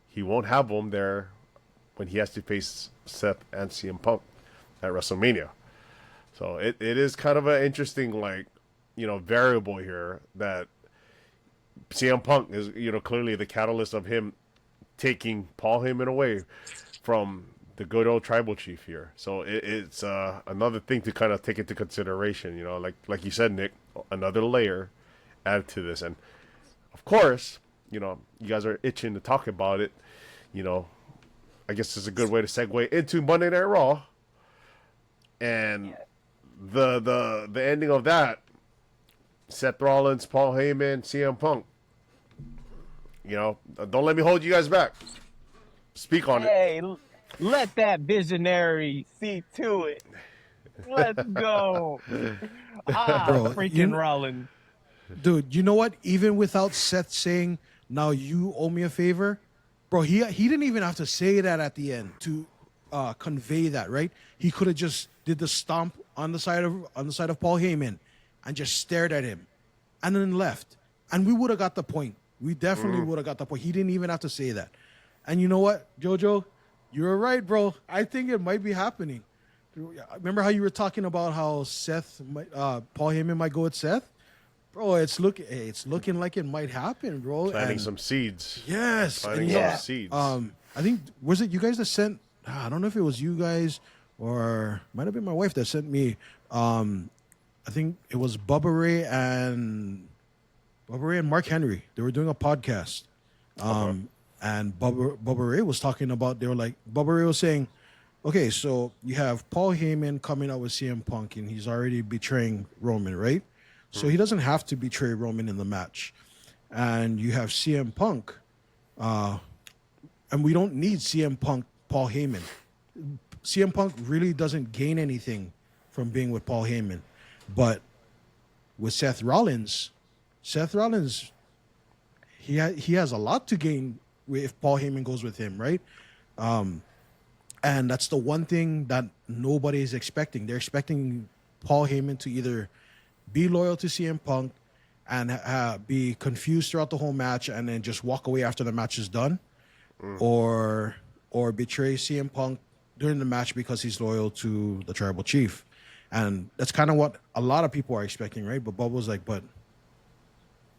he won't have them there when he has to face Seth and CM Punk at WrestleMania. So it is kind of an interesting variable here that CM Punk is clearly the catalyst of him taking Paul Heyman away from the good old tribal chief here. So it's another thing to kind of take into consideration. Like you said, Nick, another layer added to this, and of course, you guys are itching to talk about it. I guess it's a good way to segue into Monday Night Raw, and the ending of that. Seth Rollins, Paul Heyman, CM Punk. Don't let me hold you guys back. Speak on it. Hey, let that visionary see to it. Let's go. Bro, Freaking Rollins. Dude, you know what? Even without Seth saying, "Now you owe me a favor," bro, he didn't even have to say that at the end to convey that, right? He could have just did the stomp on the side of Paul Heyman and just stared at him and then left. And we would have got the point. We definitely would have got the point. He didn't even have to say that. And you know what, JoJo? You're right, bro. I think it might be happening. Remember how you were talking about how Paul Heyman might go with Seth? Bro, it's looking like it might happen, bro. Planting some seeds. Yes. Planting some seeds. I think, was it you guys that sent, I don't know if it was you guys or might have been my wife that sent me, I think it was Bubba Ray and Mark Henry. They were doing a podcast. And Bubba Ray was talking about, Bubba Ray was saying, okay, so you have Paul Heyman coming out with CM Punk and he's already betraying Roman, right? So he doesn't have to betray Roman in the match. And you have CM Punk, and we don't need CM Punk, Paul Heyman. CM Punk really doesn't gain anything from being with Paul Heyman. But with Seth Rollins, he has a lot to gain if Paul Heyman goes with him, right? And that's the one thing that nobody is expecting. They're expecting Paul Heyman to either be loyal to CM Punk and be confused throughout the whole match and then just walk away after the match is done, or betray CM Punk during the match because he's loyal to the tribal chief. And that's kind of what a lot of people are expecting, right? But Bubba's like, but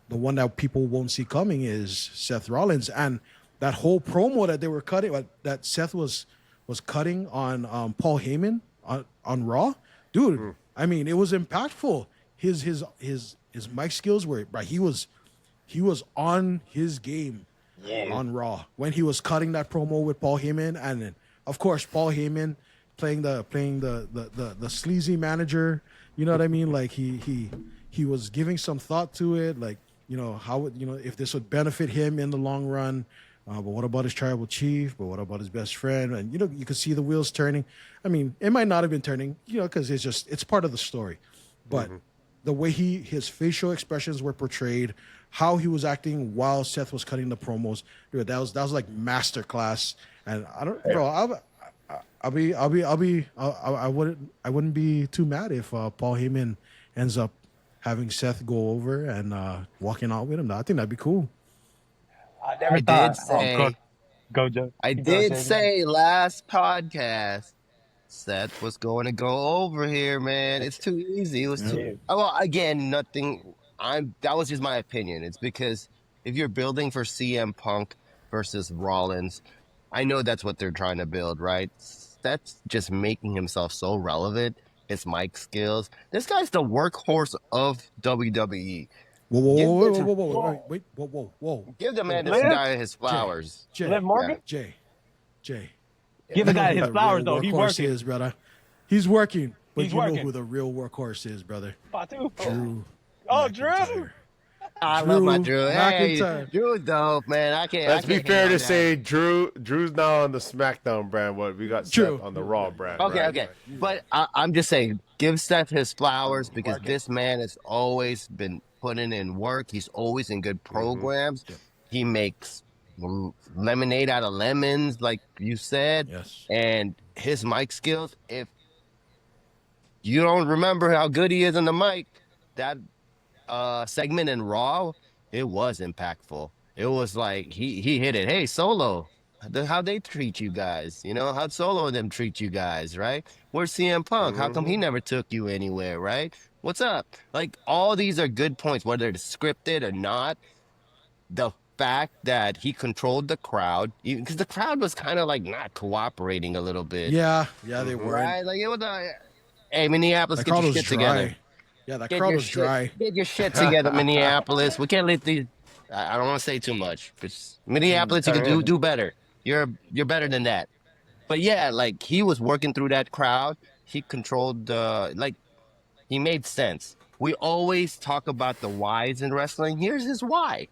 the one that people won't see coming is Seth Rollins. And that whole promo that they were cutting, that Seth was cutting on Paul Heyman on Raw, dude. I mean, it was impactful. His mic skills were right. He was on his game on Raw when he was cutting that promo with Paul Heyman, and then of course Paul Heyman playing the sleazy manager. You know what I mean? Like he was giving some thought to it, like how if this would benefit him in the long run. But what about his tribal chief? But what about his best friend? And you could see the wheels turning. I mean, it might not have been turning, because it's part of the story. But the way his facial expressions were portrayed, how he was acting while Seth was cutting the promos, dude, that was like masterclass. And I wouldn't be too mad if Paul Heyman ends up having Seth go over and walking out with him. I think that'd be cool. I never I thought. did say Go, Joe. I Keep going, did Jamie. say last podcast Seth was going to go over here, man. It's too easy. It was too. Yeah. Oh, well, again, nothing. That was just my opinion. It's because if you're building for CM Punk versus Rollins, I know that's what they're trying to build, right? That's just making himself so relevant. His mic skills. This guy's the workhorse of WWE. Whoa, whoa, Give whoa, this, whoa, whoa, whoa, whoa, wait, whoa, whoa, whoa, give the man whoa, this whoa. Liv? guy his Jay, flowers. Jay, Liv Morgan? Yeah. Jay. Give the You know guy who his the flowers, real though. He's workhorse working. is, brother. He's working, but He's you know working. who the real workhorse is, brother. Fatu. Drew. Oh, Drew. McIntyre. I love my Drew Drew. Hey, McIntyre. Drew dope, man. I Let's can't be hate fair on to that. say Drew's now on the SmackDown brand. What we got True. Seth on the Raw brand. Okay, right? okay. But I'm just saying, give Seth his flowers because Working. this man has always been putting in work. He's always in good programs. Yep. He makes lemonade out of lemons, like you said. Yes. And his mic skills, if you don't remember how good he is on the mic, that segment in Raw, it was impactful. It was like he hit it. Hey, Solo, how they treat you guys? You know, how Solo and them treat you guys, right? Where's CM Punk? How come he never took you anywhere, right? What's up? Like all these are good points, whether it's scripted or not. The fact that he controlled the crowd, because the crowd was kind of like not cooperating a little bit, Yeah, they weren't. right? Like it was hey, Minneapolis, That get crowd your was shit dry. together. Yeah, that Get crowd your was shit, dry. get your shit together, Minneapolis. We can't let these. I don't want to say too much. Because Minneapolis, you can do better. You're better than that. But yeah, like he was working through that crowd. He controlled like he made sense. We always talk about the whys in wrestling. Here's his why,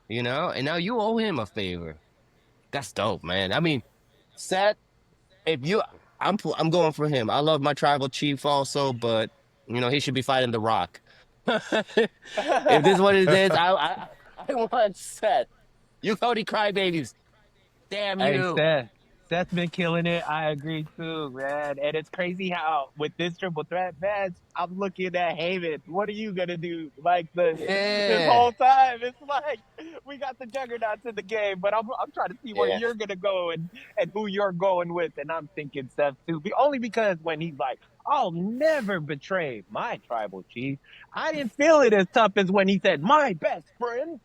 you know. And now you owe him a favor. That's dope, man. I mean, Seth, if you, I'm going for him. I love my tribal chief also, but you know he should be fighting The Rock. If this is what it is, I want Seth. You Cody crybabies. Damn Hey, you. Seth. Seth's been killing it. I agree too, man. And it's crazy how with this triple threat match, I'm looking at Heyman. What are you gonna do? Like this Yeah. whole time, it's like we got the juggernauts in the game, but I'm trying to see where Yeah. you're gonna go and who you're going with. And I'm thinking Seth too. Only because when he's like, I'll never betray my tribal chief. I didn't feel it as tough as when he said, my best friend.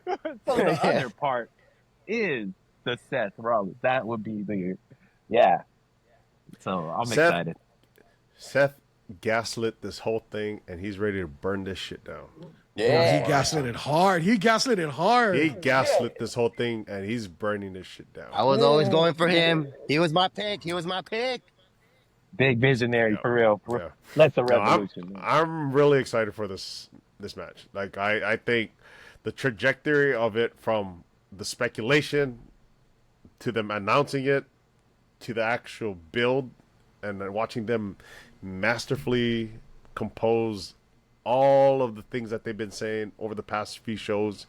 So the Yeah. other part is the Seth Rollins. That would be yeah. So I'm excited. Seth gaslit this whole thing, and he's ready to burn this shit down. Yeah. He gaslit it hard. He gaslit this whole thing, and he's burning this shit down. I was always going for him. He was my pick. Big visionary for real. Yeah. That's a No, revolution. I'm really excited for this match. Like I think the trajectory of it from the speculation to them announcing it to the actual build and then watching them masterfully compose all of the things that they've been saying over the past few shows.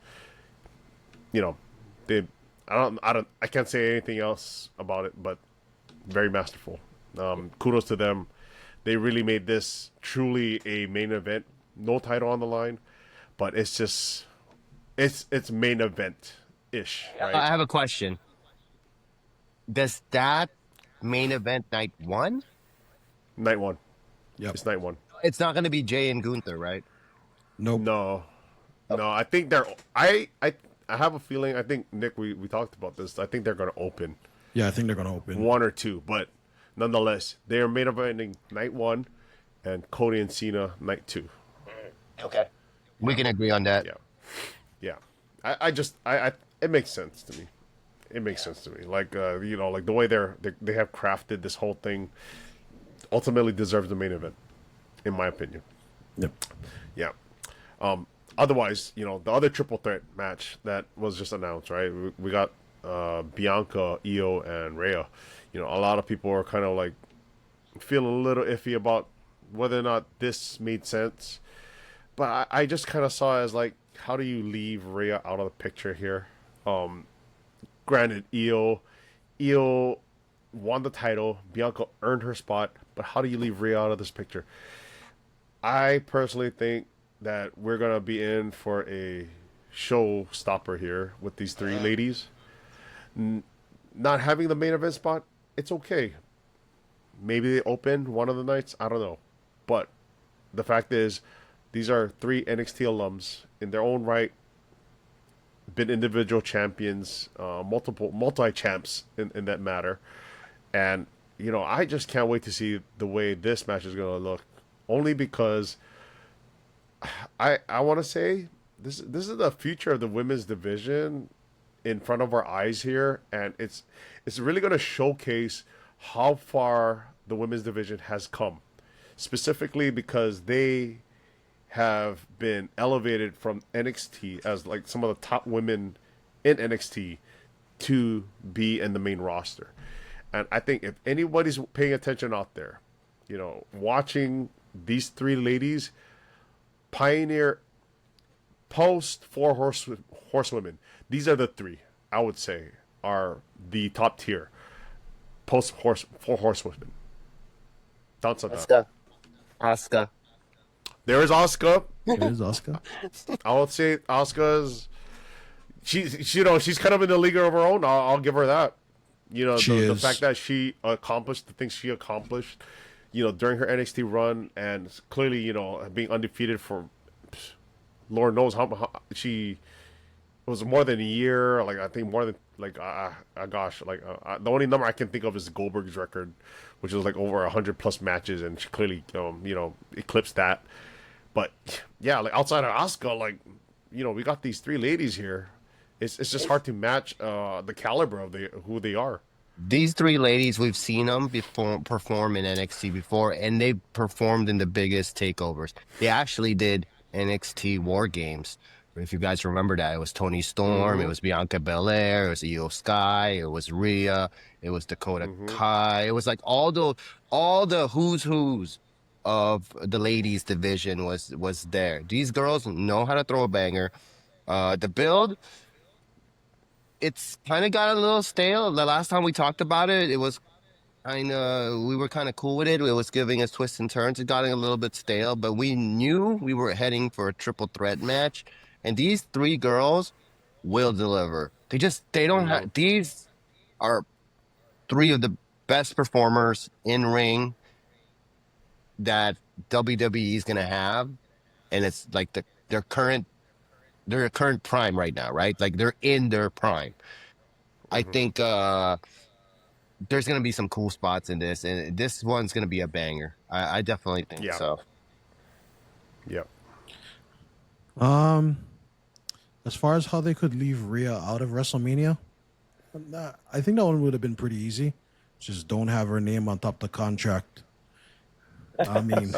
You know, I can't say anything else about it, but very masterful. Kudos to them. They really made this truly a main event. No title on the line, but it's just it's main event ish. Right? I have a question. Does that main event night one? Night one. Yep. It's night one. It's not going to be Jay and Gunther, right? Nope. No. I think they're. I have a feeling. I think Nick. We talked about this. I think they're going to open Yeah, I think they're gonna open. one or two, but nonetheless, they are main eventing night one, and Cody and Cena night two. Okay. We can agree on that. Yeah. It makes sense to me. It makes sense to me. Like you know, like the way they have crafted this whole thing, ultimately deserves the main event, in my opinion. Yep. Yeah. Otherwise, you know, the other triple threat match that was just announced, right? We got Bianca, Io, and Rhea. You know, a lot of people are kind of like feeling a little iffy about whether or not this made sense. But I just kind of saw it as like, how do you leave Rhea out of the picture here? Granted, Io won the title. Bianca earned her spot. But how do you leave Rhea out of this picture? I personally think that we're going to be in for a showstopper here with these three ladies. not having the main event spot, it's okay. Maybe they open one of the nights. I don't know. But the fact is, these are 3 NXT alums in their own right, been individual champions, multi-champs in that matter. And, I just can't wait to see the way this match is going to look. Only because I want to say this is the future of the women's division in front of our eyes here. And it's really going to showcase how far the women's division has come. Specifically because they have been elevated from NXT as like some of the top women in NXT to be in the main roster. And I think if anybody's paying attention out there, watching these 3 ladies pioneer post 4 horsewomen, these are the 3 I would say are the top tier post 4 horsewomen. Asuka. There is Asuka. There's Oscar. I would say Asuka's. She's kind of in the league of her own. I'll give her that. The fact that she accomplished the things she accomplished, during her NXT run, and clearly, being undefeated for, Lord knows how she it was more than a year. Like I think more than the only number I can think of is Goldberg's record, which was like over 100+ matches, and she clearly eclipsed that. But yeah, like outside of Asuka, we got these 3 ladies here. It's just hard to match the caliber of who they are. These 3 ladies, we've seen them perform in NXT before, and they performed in the biggest takeovers. They actually did NXT War Games. If you guys remember that, it was Toni Storm, it was Bianca Belair, it was Io Sky, it was Rhea, it was Dakota Kai. It was like all the who's of the ladies division was there. These girls know how to throw a banger. The build, it's kind of got a little stale. The last time we talked about it, it was we were kind of cool with it. It was giving us twists and turns. It got a little bit stale, but we knew we were heading for a triple threat match, and these 3 girls will deliver. They don't have. These are 3 of the best performers in ring that WWE is gonna have, and it's like their current prime right now, right? Like they're in their prime. I think there's gonna be some cool spots in this, and this one's gonna be a banger. I definitely think so. Yeah. As far as how they could leave Rhea out of WrestleMania, I think that one would have been pretty easy. Just don't have her name on top of the contract. I mean,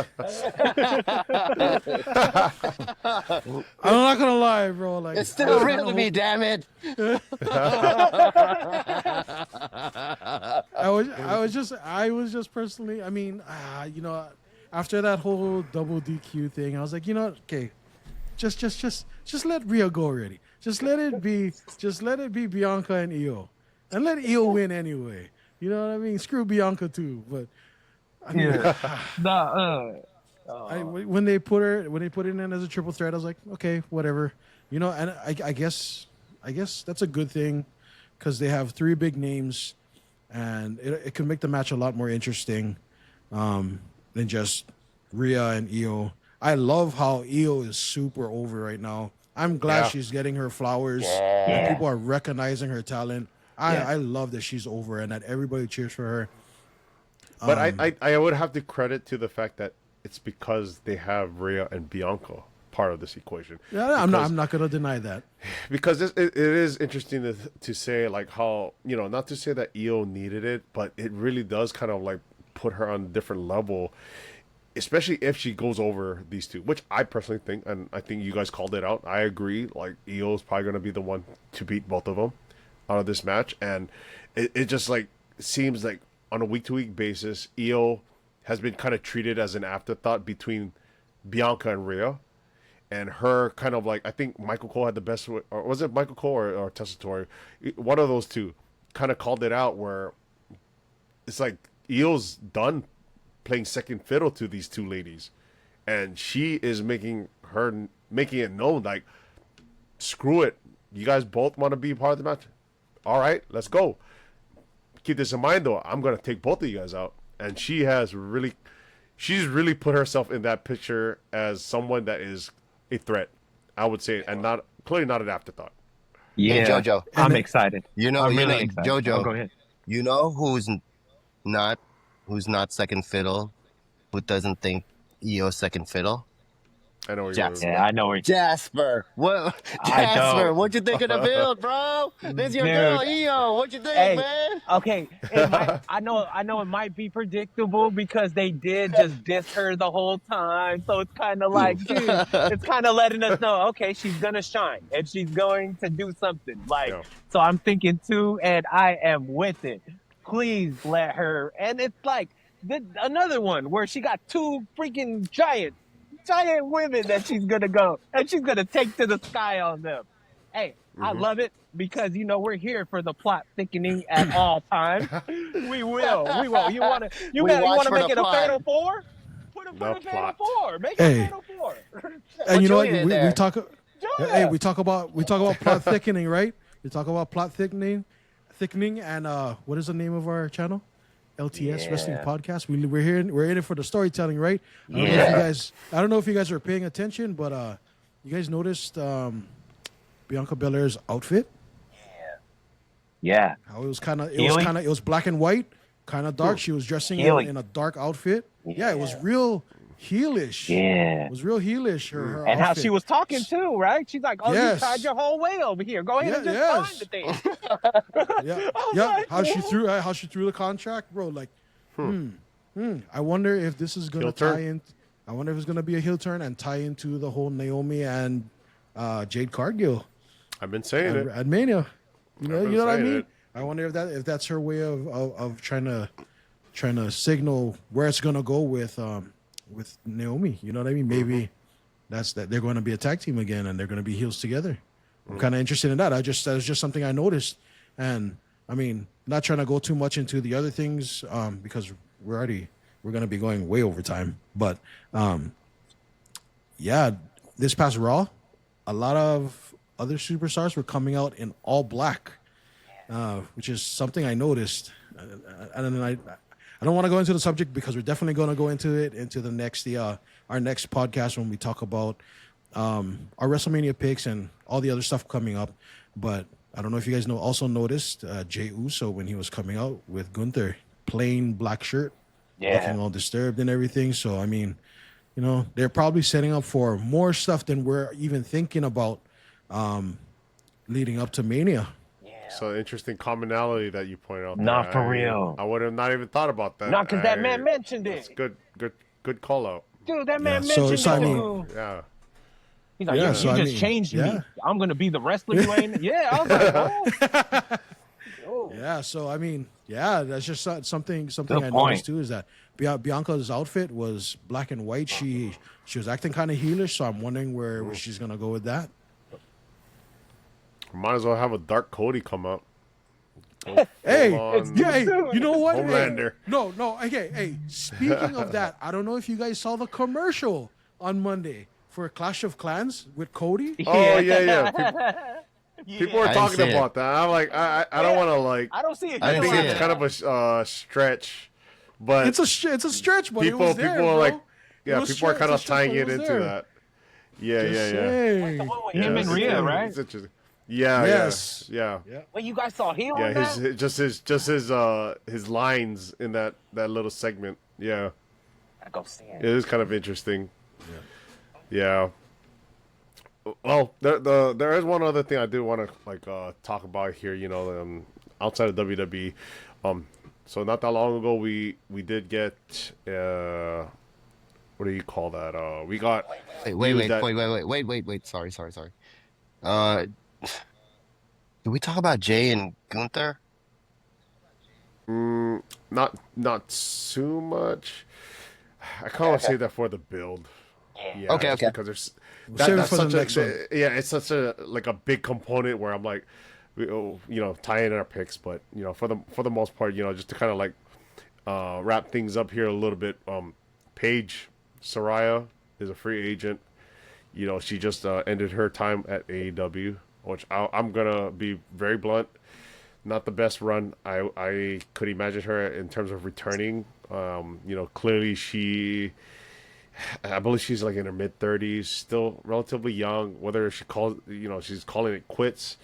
I'm not gonna lie, bro. Like, It's still real to me, damn it. I was just personally. I mean, after that whole double DQ thing, I was like, okay, just let Rhea go already. Just let it be Bianca and Io, and let Io win anyway. You know what I mean? Screw Bianca too, but. I mean, when they put it in as a triple threat, I was like, okay, whatever, and I guess that's a good thing because they have 3 big names, and it can make the match a lot more interesting than just Rhea and Io. I love how Io is super over right now. I'm glad she's getting her flowers. And people are recognizing her talent. I love that she's over and that everybody cheers for her. But I would have to credit to the fact that it's because they have Rhea and Bianca part of this equation. Yeah, I'm not going to deny that. Because it is interesting to say like how, not to say that Io needed it, but it really does kind of like put her on a different level, especially if she goes over these 2, which I personally think, and I think you guys called it out. I agree. Like Io is probably going to be the one to beat both of them out of this match. And it just like seems like, on a week-to-week basis, Io has been kind of treated as an afterthought between Bianca and Rhea, and her kind of like, I think Michael Cole had the best, or was it Michael Cole or Tessitore? One of those 2 kind of called it out, where it's like Io's done playing second fiddle to these 2 ladies, and she is making it known like, screw it, you guys both want to be part of the match. All right, let's go. keep this in mind though. I'm gonna take both of you guys out, and she's really put herself in that picture as someone that is a threat. I would say, and clearly not an afterthought. Yeah, Hey, Jojo. I'm excited. I'm really excited. Jojo. Oh, go ahead. You know who's not second fiddle, who doesn't think EO's second fiddle? I know where Jasper. you're Yeah, I know where. Jasper. What? I Jasper, don't. what you think of the build, bro? This is your Dude. girl, EO. What you think, Hey, man? okay. I know it might be predictable because they did just diss her the whole time. So it's kind of like, dude, it's kind of letting us know, okay, she's gonna shine and she's going to do something. Like, Yeah. so I'm thinking too, and I am with it. Please let her. And it's like another one where she got two freaking giant women that she's gonna go and she's gonna take to the sky on them. Hey, I love it because we're here for the plot thickening at all times. We will. You wanna make it a fatal four? Put a fatal plot. four. Make it Hey. a fatal four. And you know what? Joey in We there. talk. Hey, we talk about plot thickening, right? We talk about plot thickening, and what is the name of our channel? LTS Wrestling Podcast. We're in it for the storytelling, right? I don't know if you guys are paying attention, but you guys noticed Bianca Belair's outfit? Yeah. How it was black and white, kind of dark. She was dressing in a dark outfit. Yeah, it was real heelish. Yeah. It was real heelish. Her And how outfit. she was talking too, right? She's like, "Oh, Yes. you tied your whole way over here. Go ahead and just find the thing." Yeah. like, How she threw the contract, bro. Like, I wonder if this is gonna Heel turn? tie in. I wonder if it's gonna be a heel turn and tie into the whole Naomi and Jade Cargill I've been saying it. at Mania. You know what I saying mean? it. I wonder if that's her way of trying to signal where it's gonna go with Naomi. You know what I mean? Maybe that's that they're going to be a tag team again and they're going to be heels together. I'm kind of interested in that. That was just something I noticed, and I mean, not trying to go too much into the other things because we're going to be going way over time. But this past Raw, a lot of other superstars were coming out in all black, which is something I noticed. And I don't want to go into the subject because we're definitely going to go into the next our next podcast when we talk about our WrestleMania picks and all the other stuff coming up. But I don't know if you guys also noticed Jey Uso when he was coming out with Gunther, plain black shirt, looking all disturbed and everything. So I mean, they're probably setting up for more stuff than we're even thinking about leading up to Mania. So interesting commonality that you pointed out. Not for real. I would have not even thought about that. Not because that man mentioned it. It's good call out. Dude, that man So- mentioned so I it. mean- too. Yeah. He's like, Yeah, you so I just mean, changed me. yeah. I'm going to be the wrestler you ain't. Yeah, I was like, oh. Yeah, so I mean, that's just something Good I point. noticed too is that Bianca's outfit was black and white. She was acting kind of heelish, so I'm wondering where she's gonna go with that. Might as well have a Dark Cody come up. Hey, on you know what? Homelander. Hey, no, okay. Hey, speaking of that, I don't know if you guys saw the commercial on Monday for Clash of Clans with Cody. Oh yeah. People I are didn't talking see it. about that. I'm like, I don't want to like. I don't see it. I I didn't think see it's it. kind of a stretch, but It's a stretch, but it was there, people are bro. like, It yeah, was people are stretch- kind it's of a stretch, tying but it was into there. that. Yeah. Saying. The one with Yeah, him and it's- Rhea, right? It's interesting. Yeah. Yes. Yeah. Well, you guys saw heel Yeah. on that? His lines in that little segment. Yeah. I go see it. It is kind of interesting. Yeah. Well, there is one other thing I do want to talk about here. Outside of WWE, so not that long ago we did get what do you call that? We got Wait. Sorry. Did we talk about Jay and Gunther? not too much. I kind of want to say that for the build. Yeah, Okay. Because there's Save it that's for the such next one. it's such a big component where I'm like, tying in our picks, but for the most part, just to kind of wrap things up here a little bit. Paige Saraya is a free agent. She just ended her time at AEW, which I'm gonna be very blunt. not the best run I could imagine her in terms of returning. Clearly I believe she's like in her mid 30s, still relatively young. Whether she calls, she's calling it quits.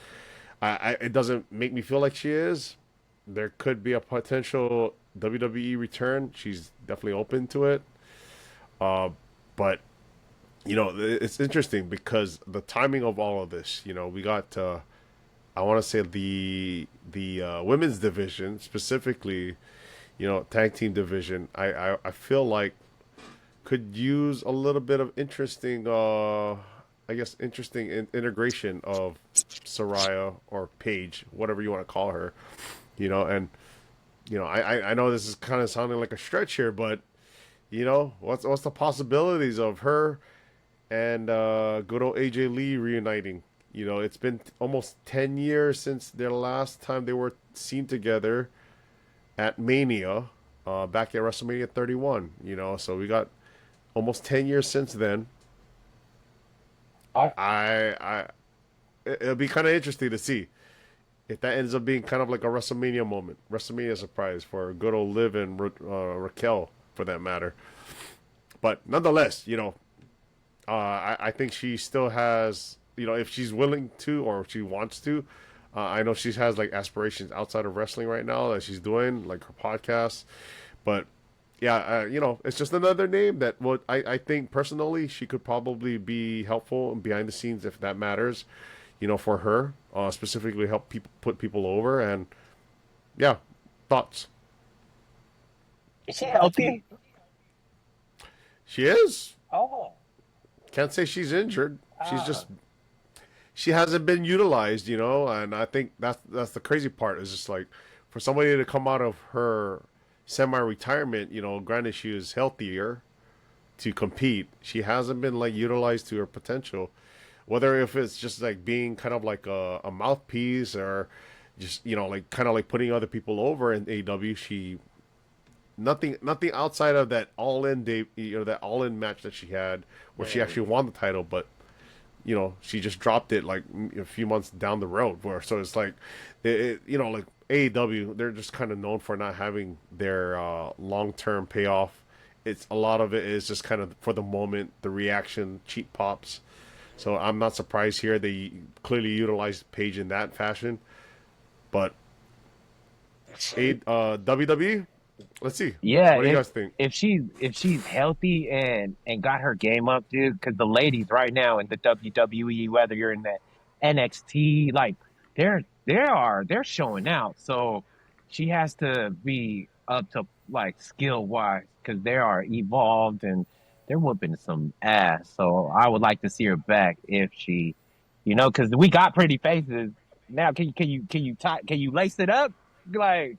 It doesn't make me feel like she is. There could be a potential WWE return. She's definitely open to it. But it's interesting because the timing of all of this. We got I want to say the women's division specifically. Tag team division. I feel like could use a little bit of interesting, integration of Saraya or Paige, whatever you want to call her. And I know this is kind of sounding like a stretch here, but what's the possibilities of her and good old AJ Lee reuniting? It's been almost 10 years since their last time they were seen together at Mania, back at WrestleMania 31. So we got almost 10 years since then. It'll be kind of interesting to see if that ends up being kind of like a WrestleMania surprise for good old Liv and Raquel, for that matter. But nonetheless, I think she still has, if she's willing to or if she wants to. I know she has like aspirations outside of wrestling right now that she's doing, like her podcast. But yeah, it's just another name that I think personally she could probably be helpful behind the scenes if that matters, for her, specifically help put people over. And yeah, thoughts? Is she healthy? She is. Oh. Can't say she's injured. She hasn't been utilized, and I think that's the crazy part is just like for somebody to come out of her semi-retirement, granted she is healthier to compete, she hasn't been like utilized to her potential. Whether if it's just like being kind of like a mouthpiece or just like kind of like putting other people over in AEW, she nothing outside of that all-in day, that all-in match that she had where she actually won the title, but she just dropped it like a few months down the road. So it's like, like AEW, they're just kind of known for not having their long-term payoff. It's a lot of it is just kind of for the moment, the reaction, cheap pops. So I'm not surprised here they clearly utilized Paige in that fashion. But WWE, let's see. Yeah, what do you guys think? If she's healthy and got her game up, dude, because the ladies right now in the WWE, whether you're in the NXT, like they're showing out. So she has to be up to like skill wise because they are evolved and they're whooping some ass. So I would like to see her back if she, because we got pretty faces now. Can you lace it up? Like,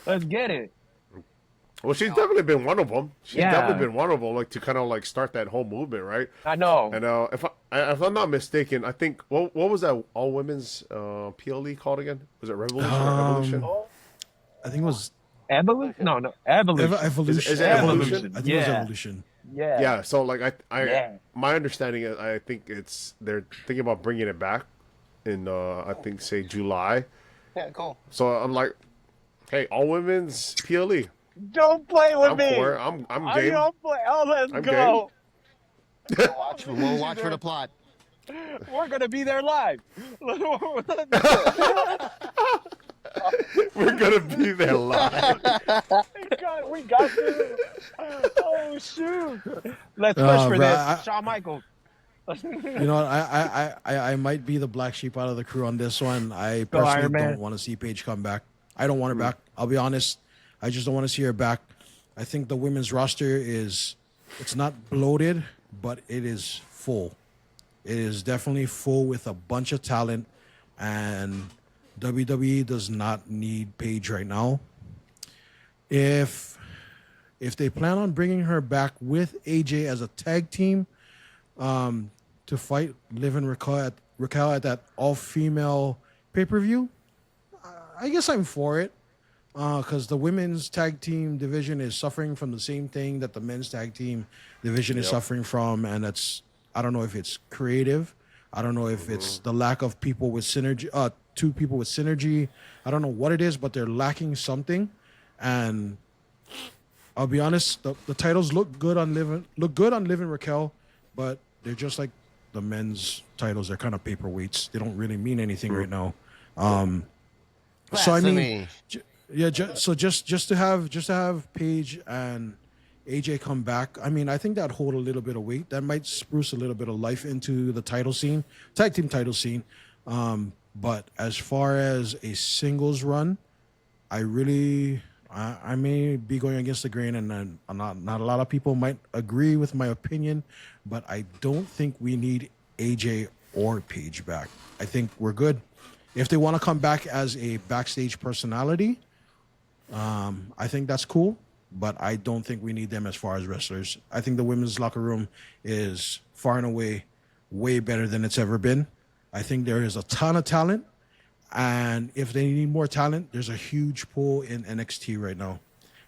let's get it. Well, she's definitely been one of them. She's Yeah. definitely been one of them, like to kind of like start that whole movement, right? I know. And if I'm not mistaken, I think what was that all women's PLE called again? Was it Revolution or Evolution? I think it was Evolution? No, Evolution. Evolution. Is it Evolution? I think it was Evolution. Yeah. Yeah. So like Yeah. my understanding is I think they're thinking about bringing it back in I think say July. Yeah, cool. So I'm like, hey, all women's PLE. Don't play with I'm me. for it. I'm I game. don't play. Oh, let's I'm go. We'll watch for the plot. We're gonna be there live. We're gonna be there live. we got to. Oh shoot! Let's push for bro, this, Shawn Michaels. I might be the black sheep out of the crew on this one. I Go Iron personally Man. don't want to see Paige come back. I don't want her back. I'll be honest. I just don't want to see her back. I think the women's roster it's not bloated, but it is full. It is definitely full with a bunch of talent, and WWE does not need Paige right now. If they plan on bringing her back with AJ as a tag team to fight Liv and Raquel at that all-female pay-per-view, I guess I'm for it. Because the women's tag team division is suffering from the same thing that the men's tag team division is suffering from, and I don't know if it's creative. I don't know if it's the lack of people with synergy, two people with synergy. I don't know what it is, but they're lacking something. And I'll be honest, the titles look good on Liv and Raquel, but they're just like the men's titles. They're kind of paperweights. They don't really mean anything right now. So I mean, so just to have Paige and AJ come back, I mean, I think that hold a little bit of weight. That might spruce a little bit of life into the tag team title scene. But as far as a singles run, I may be going against the grain, and not a lot of people might agree with my opinion, but I don't think we need AJ or Paige back. I think we're good. If they want to come back as a backstage personality, I think that's cool, but I don't think we need them as far as wrestlers. I think the women's locker room is far and away way better than it's ever been. I think there is a ton of talent, and if they need more talent, there's a huge pool in NXT right now.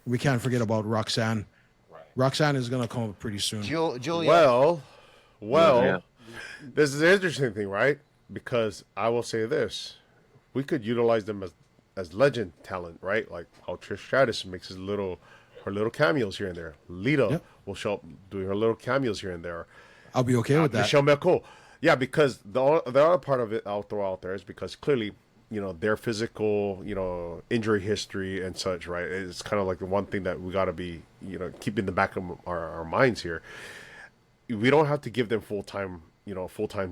We can't forget about Roxanne. Right. Roxanne is going to come up pretty soon. Julia. Well, this is an interesting thing, right? Because I will say this, we could utilize them as legend talent, right? Like how Trish Stratus makes her little cameos here and there. Lita will show up doing her little cameos here and there. I'll be okay with that. Michelle McCool. Yeah, because the other part of it I'll throw out there is because clearly, their physical, injury history and such, right? It's kind of like the one thing that we got to be, keep in the back of our minds here. We don't have to give them full-time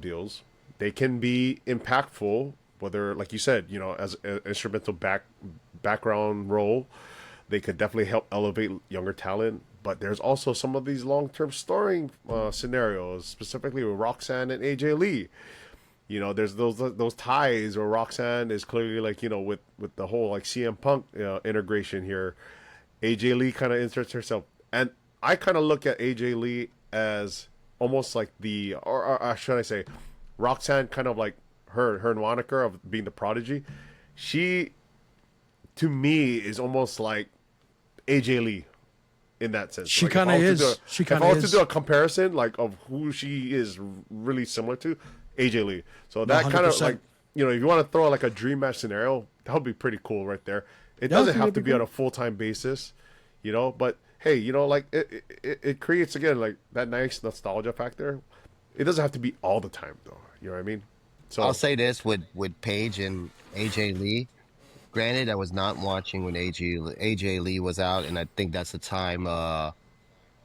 deals. They can be impactful, whether, like you said, as an instrumental background role. They could definitely help elevate younger talent. But there's also some of these long-term story scenarios, specifically with Roxanne and AJ Lee. There's those ties where Roxanne is clearly like, with the whole like CM Punk integration here. AJ Lee kind of inserts herself. And I kind of look at AJ Lee as almost like or should I say, Roxanne kind of like her moniker of being the prodigy. She, to me, is almost like AJ Lee in that sense. She kind of is. If I was to do a comparison like of who she is really similar to, AJ Lee. So that kind of like, if you want to throw like a dream match scenario, that would be pretty cool right there. It doesn't have to be on a full-time basis, but hey, like it creates again like that nice nostalgia factor. It doesn't have to be all the time though. You know what I mean? So I'll say this with Paige and AJ Lee. Granted, I was not watching when AJ Lee was out, and I think that's the time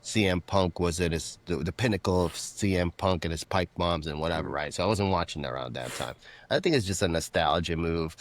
CM Punk was at the pinnacle of CM Punk and his pipe bombs and whatever, right? So I wasn't watching around that time. I think it's just a nostalgia move.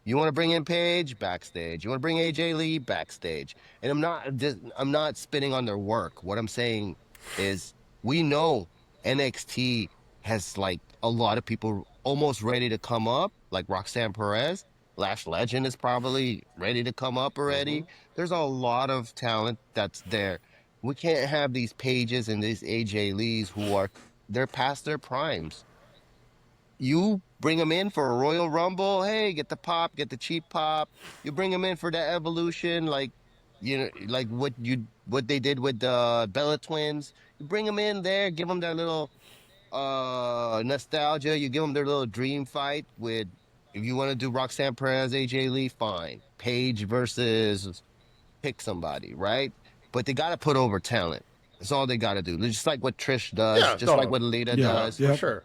You want to bring in Paige backstage. You want to bring AJ Lee backstage. And I'm not spitting on their work. What I'm saying is we know NXT has like a lot of people almost ready to come up, like Roxanne Perez. Lash Legend is probably ready to come up already. There's a lot of talent that's there. We can't have these Pages and these AJ Lees they're past their primes. You bring them in for a Royal Rumble, hey, get the pop, get the cheap pop. You bring them in for the Evolution, like like what they did with the Bella Twins. You bring them in there, give them their little nostalgia. You give them their little dream fight with. If you want to do Roxanne Perez, AJ Lee, fine. Paige versus pick somebody, right? But they got to put over talent. That's all they got to do. Just like what Trish does, like what Lita does. For sure.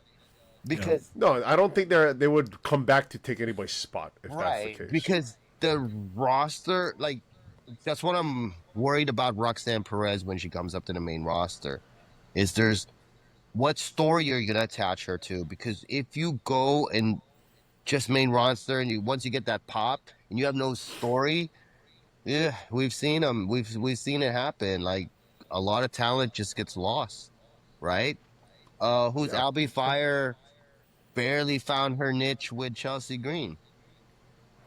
Because no, I don't think they would come back to take anybody's spot if that's the case. Because the roster, like, that's what I'm worried about Roxanne Perez when she comes up to the main roster. Is what story are you gonna attach her to? Because if you go and just main roster, and once you get that pop, and you have no story, we've seen them. We've seen it happen. Like a lot of talent just gets lost, right? Albie Fire barely found her niche with Chelsea Green,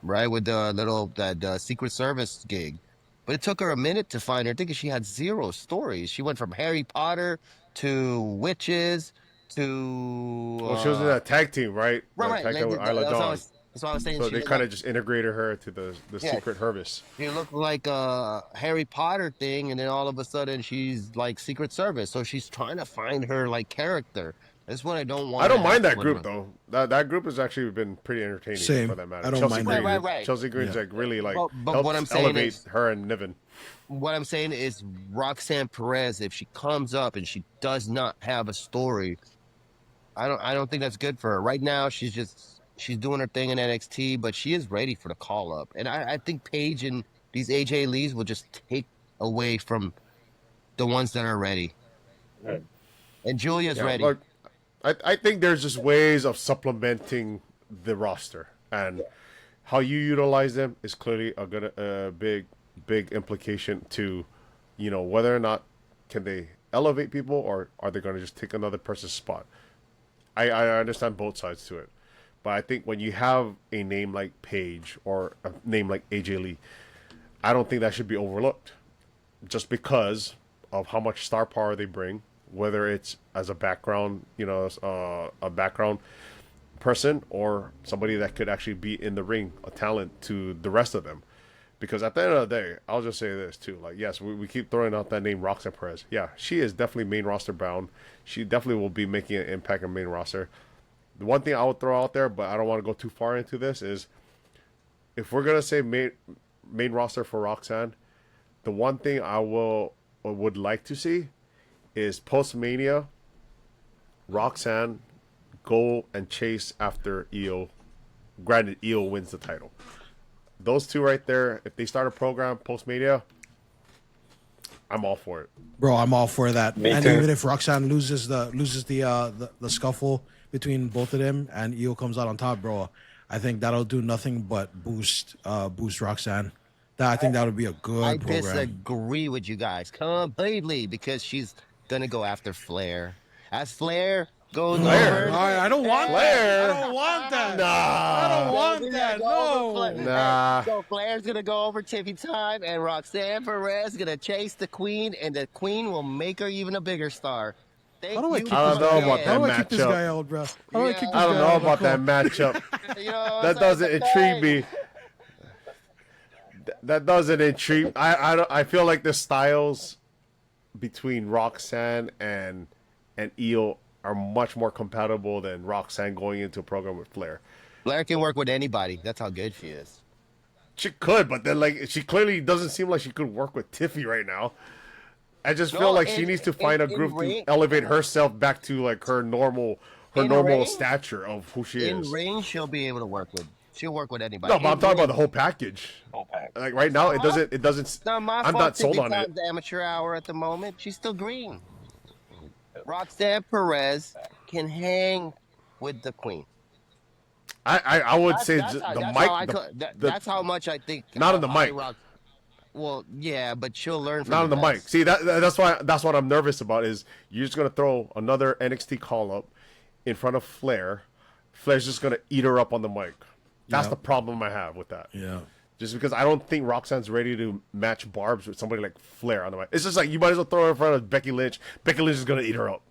right? With the Secret Service gig, but it took her a minute to find her. I think she had zero stories. She went from Harry Potter to witches. She was in that tag team, right? Right. Tag team with Isla Dawn. That's what I was saying. So they kind of just integrated her to the Secret Service. She looked like a Harry Potter thing, and then all of a sudden she's like Secret Service. So she's trying to find her like character. That's what I don't want. I don't mind that group though. That group has actually been pretty entertaining Same. for that matter. I don't Chelsea mind Green, that. Right. Chelsea Green's Yeah. like really like But what I'm helps saying elevate is, her and Niven. what I'm saying is Roxanne Perez, if she comes up and she does not have a story, I don't think that's good for her. Right now, she's doing her thing in NXT, but she is ready for the call up. And I think Paige and these AJ Lees will just take away from the ones that are ready. And Julia's ready. Look, I think there's just ways of supplementing the roster, and how you utilize them is clearly a big implication to, whether or not can they elevate people or are they going to just take another person's spot. I understand both sides to it, but I think when you have a name like Paige or a name like AJ Lee, I don't think that should be overlooked, just because of how much star power they bring, whether it's as a background, a background person or somebody that could actually be in the ring, a talent to the rest of them. Because at the end of the day, I'll just say this too. Like, yes, we keep throwing out that name Roxanne Perez. Yeah, she is definitely main roster bound. She definitely will be making an impact on main roster. The one thing I would throw out there, but I don't want to go too far into this, is if we're gonna say main roster for Roxanne, the one thing I would like to see is post Mania, Roxanne go and chase after Io. Granted, Io wins the title. Those two right there, if they start a program post Mania, I'm all for it. Bro, I'm all for that. Me And too. even if Roxanne loses the scuffle between both of them and Io comes out on top, bro, I think that'll do nothing but boost Roxanne. I think that would be a good I program. disagree with you guys completely because she's gonna go after Flair. As Flair goes over, I don't want Flair. that. I don't want that. Nah. I don't want Flair's that. gonna go over No. Flair. Nah. So Flair's gonna go over Tiffy Time, and Roxanne Perez gonna chase the Queen, and the Queen will make her even a bigger star. Thank How do I you keep I this don't know guy about out? How do that I keep this matchup. guy out, bro? How do I Yeah. keep this I don't guy know out? about that matchup. You know, That so doesn't it's intrigue okay. me. That doesn't intrigue. I feel like the styles between Roxanne and Io are much more compatible than Roxanne going into a program with Flair. Flair can work with anybody. That's how good she is. She could, but then like she clearly doesn't seem like she could work with Tiffy right now. I just feel No, like she needs to find a in group to ring- elevate herself back to like her normal In ring- stature of who she In is. ring, she'll be able to work with. She'll work with anybody. No, but I'm In talking about ring- the whole package. Whole pack. Like right now, it doesn't. It's not my I'm fault. not sold Tiffy on it. Time's amateur hour at the moment. She's still green. Roxanne Perez can hang with the Queen. I would say That's how- the that's mic. how I the- co- the- that's how much I think. Not on the mic. Well, yeah, but she'll learn from not on the mic. best. See that's what I'm nervous about. Is you're just gonna throw another NXT call up in front of Flair. Flair's just gonna eat her up on the mic. That's Yeah. the problem I have with that. Yeah. Just because I don't think Roxanne's ready to match barbs with somebody like Flair on the mic. It's just like you might as well throw her in front of Becky Lynch. Becky Lynch is gonna eat her up.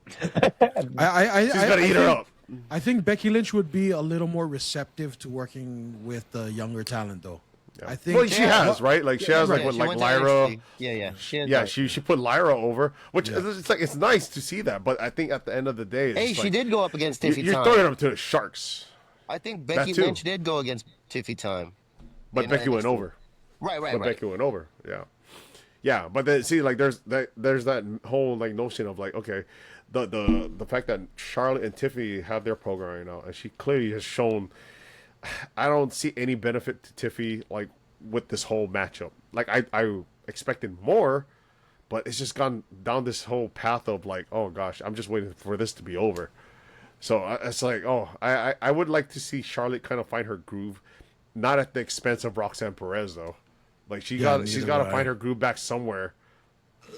I She's gonna eat her up. I think Becky Lynch would be a little more receptive to working with the younger talent, though. I think. Well, she has, right? Like she has like Yeah, with she like went to Lyra. NXT. Yeah. She has Yeah, that. she put Lyra over, which Yeah. it's like it's nice to see that, but I think at the end of the day, it's Hey, just she like, did go up against You're Tiffy Time. throwing them to the Sharks, I think Becky too. Lynch did go against Tiffy Time. but In Becky went NXT. over. Right. But Becky went over. Yeah. But then see, like there's that whole like notion of like okay, the fact that Charlotte and Tiffany have their program right now, and she clearly has shown. I don't see any benefit to Tiffany like with this whole matchup. Like I expected more, but it's just gone down this whole path of like, oh gosh, I'm just waiting for this to be over. So it's like, oh, I would like to see Charlotte kind of find her groove, not at the expense of Roxanne Perez though. Like she's got neither to would find I. her groove back somewhere.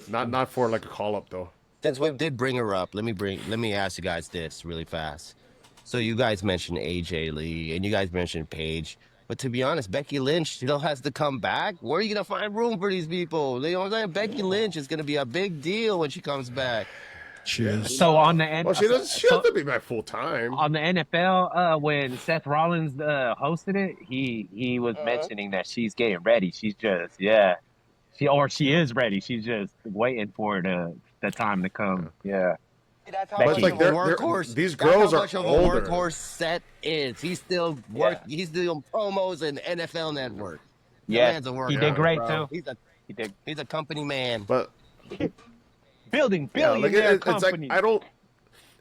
Not for like a call up though. Since we did bring her up, let me ask you guys this really fast. So you guys mentioned AJ Lee and you guys mentioned Paige, but to be honest, Becky Lynch still has to come back. Where are you gonna find room for these people? You know what I'm saying? Becky Lynch is gonna be a big deal when she comes back. Cheers. So on the end, Well, she doesn't. She has to be back full time. on the NFL, when Seth Rollins hosted it, he was mentioning that she's getting ready. She's just she is ready. She's just waiting for the time to come. Yeah. That's how Becky. much But, like, of a they're- workhorse. these that's girls how are much of a older. workhorse Seth is. He's still He's doing promos in NFL Network. The Yeah, man's a workhorse. he did great bro. too. He did He's a company man. But building yeah, like billionaire it's like company.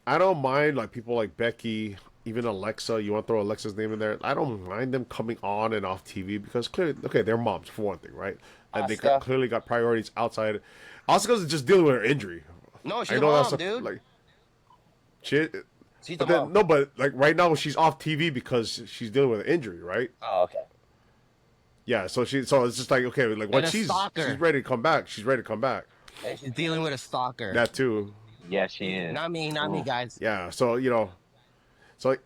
I don't mind like people like Becky, even Alexa. You want to throw Alexa's name in there? I don't mind them coming on and off TV because clearly, okay, they're moms for one thing, right? And they Asuka. clearly got priorities outside. Asuka's just dealing with her injury. No, she's I a know mom, that's dude. like shit. She's a But then, mom. no, but like right now she's off TV because she's dealing with an injury, right? Oh, okay. Yeah, so it's just like okay, like when a she's stalker. ready to come back, she's ready to come back. And she's dealing with a stalker. That too. Yes, she is. Not me, guys. Yeah, so so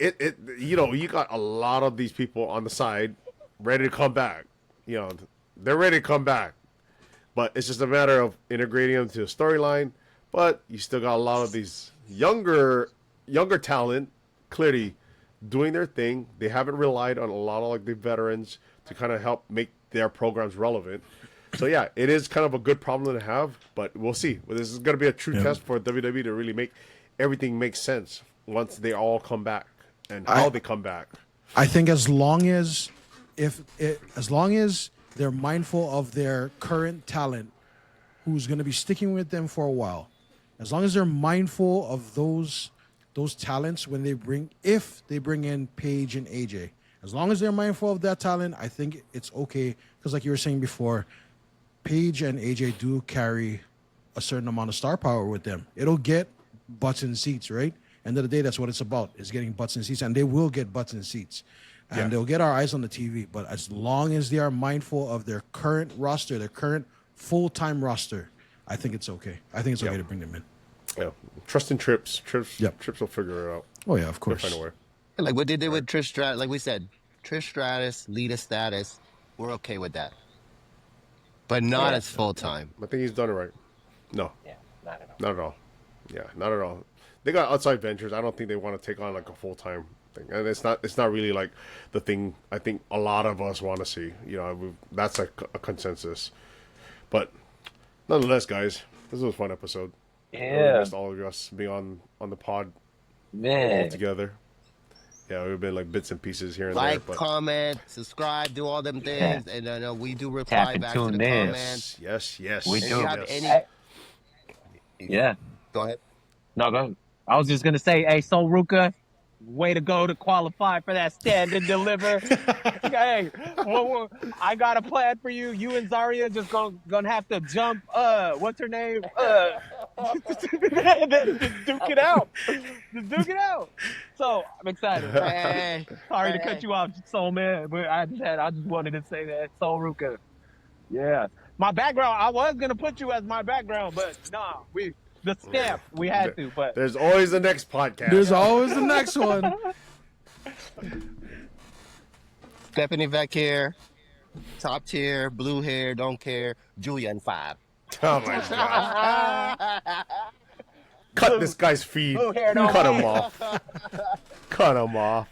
you got a lot of these people on the side ready to come back. They're ready to come back, but it's just a matter of integrating them to the storyline. But you still got a lot of these younger talent clearly doing their thing. They haven't relied on a lot of like the veterans to kind of help make their programs relevant. So yeah, it is kind of a good problem to have, but we'll see. Well, this is going to be a true test for WWE to really make everything make sense once they all come back and how they come back. I think as long as they're mindful of their current talent, who's going to be sticking with them for a while, as long as they're mindful of those talents when if they bring in Paige and AJ, as long as they're mindful of that talent, I think it's okay. Because like you were saying before, Paige and AJ do carry a certain amount of star power with them. It'll get butts in seats, right? End of the day, that's what it's about, is getting butts in seats. And they will get butts in seats. And they'll get our eyes on the TV. But as long as they are mindful of their current roster, their current full-time roster, I think it's okay. I think it's okay to bring them in. Yeah, trust in Trips. Trips will figure it out. Oh, yeah, of course. They'll find a way. Like what they did with Trish Stratus, like we said, Trish Stratus, Lita Status, we're okay with that. But not as full-time. I think he's done it right. No, Yeah, not at all. not at all. Yeah, not at all. They got outside ventures. I don't think they want to take on like a full-time thing, and it's not really like the thing I think a lot of us want to see. That's like a consensus. But nonetheless, guys, this was a fun episode. Yeah, Just all of us being on the pod all man. together. Yeah, we've been like bits and pieces here and Like, there. But comment, subscribe, do all them things, and we do reply and back to the tune in. comments. yes. We If do. you have yes. any, Yeah. go ahead. No, go ahead. I was just gonna say, hey, Sol Ruka, way to go to qualify for that stand and deliver. Hey, I got a plan for you. You and Zarya just gonna have to jump. What's her name? Just duke it out. Just duke it out. So I'm excited. Hey, Sorry to cut you off, Soul Man, but I just wanted to say that Sol Ruka. Yeah, my background. I was gonna put you as my background, but nah, the stamp we had to. But There's always the next podcast. There's always the next one. Stephanie Vec here, top tier, blue hair, don't care, Julian 5. Oh my god. Cut this guy's feed. Blue hair, don't Cut him off. Cut him off.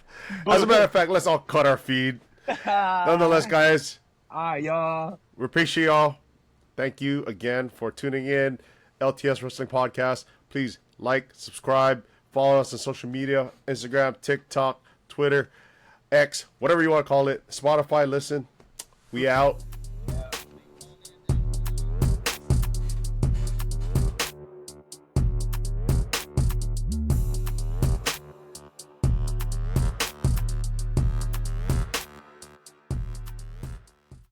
As a matter of fact, let's all cut our feed. Nonetheless, guys, all right, y'all. we appreciate y'all. Thank you again for tuning in. LTS Wrestling Podcast. Please like, subscribe, follow us on social media, Instagram, TikTok, Twitter, X, whatever you want to call it. Spotify, listen. We out.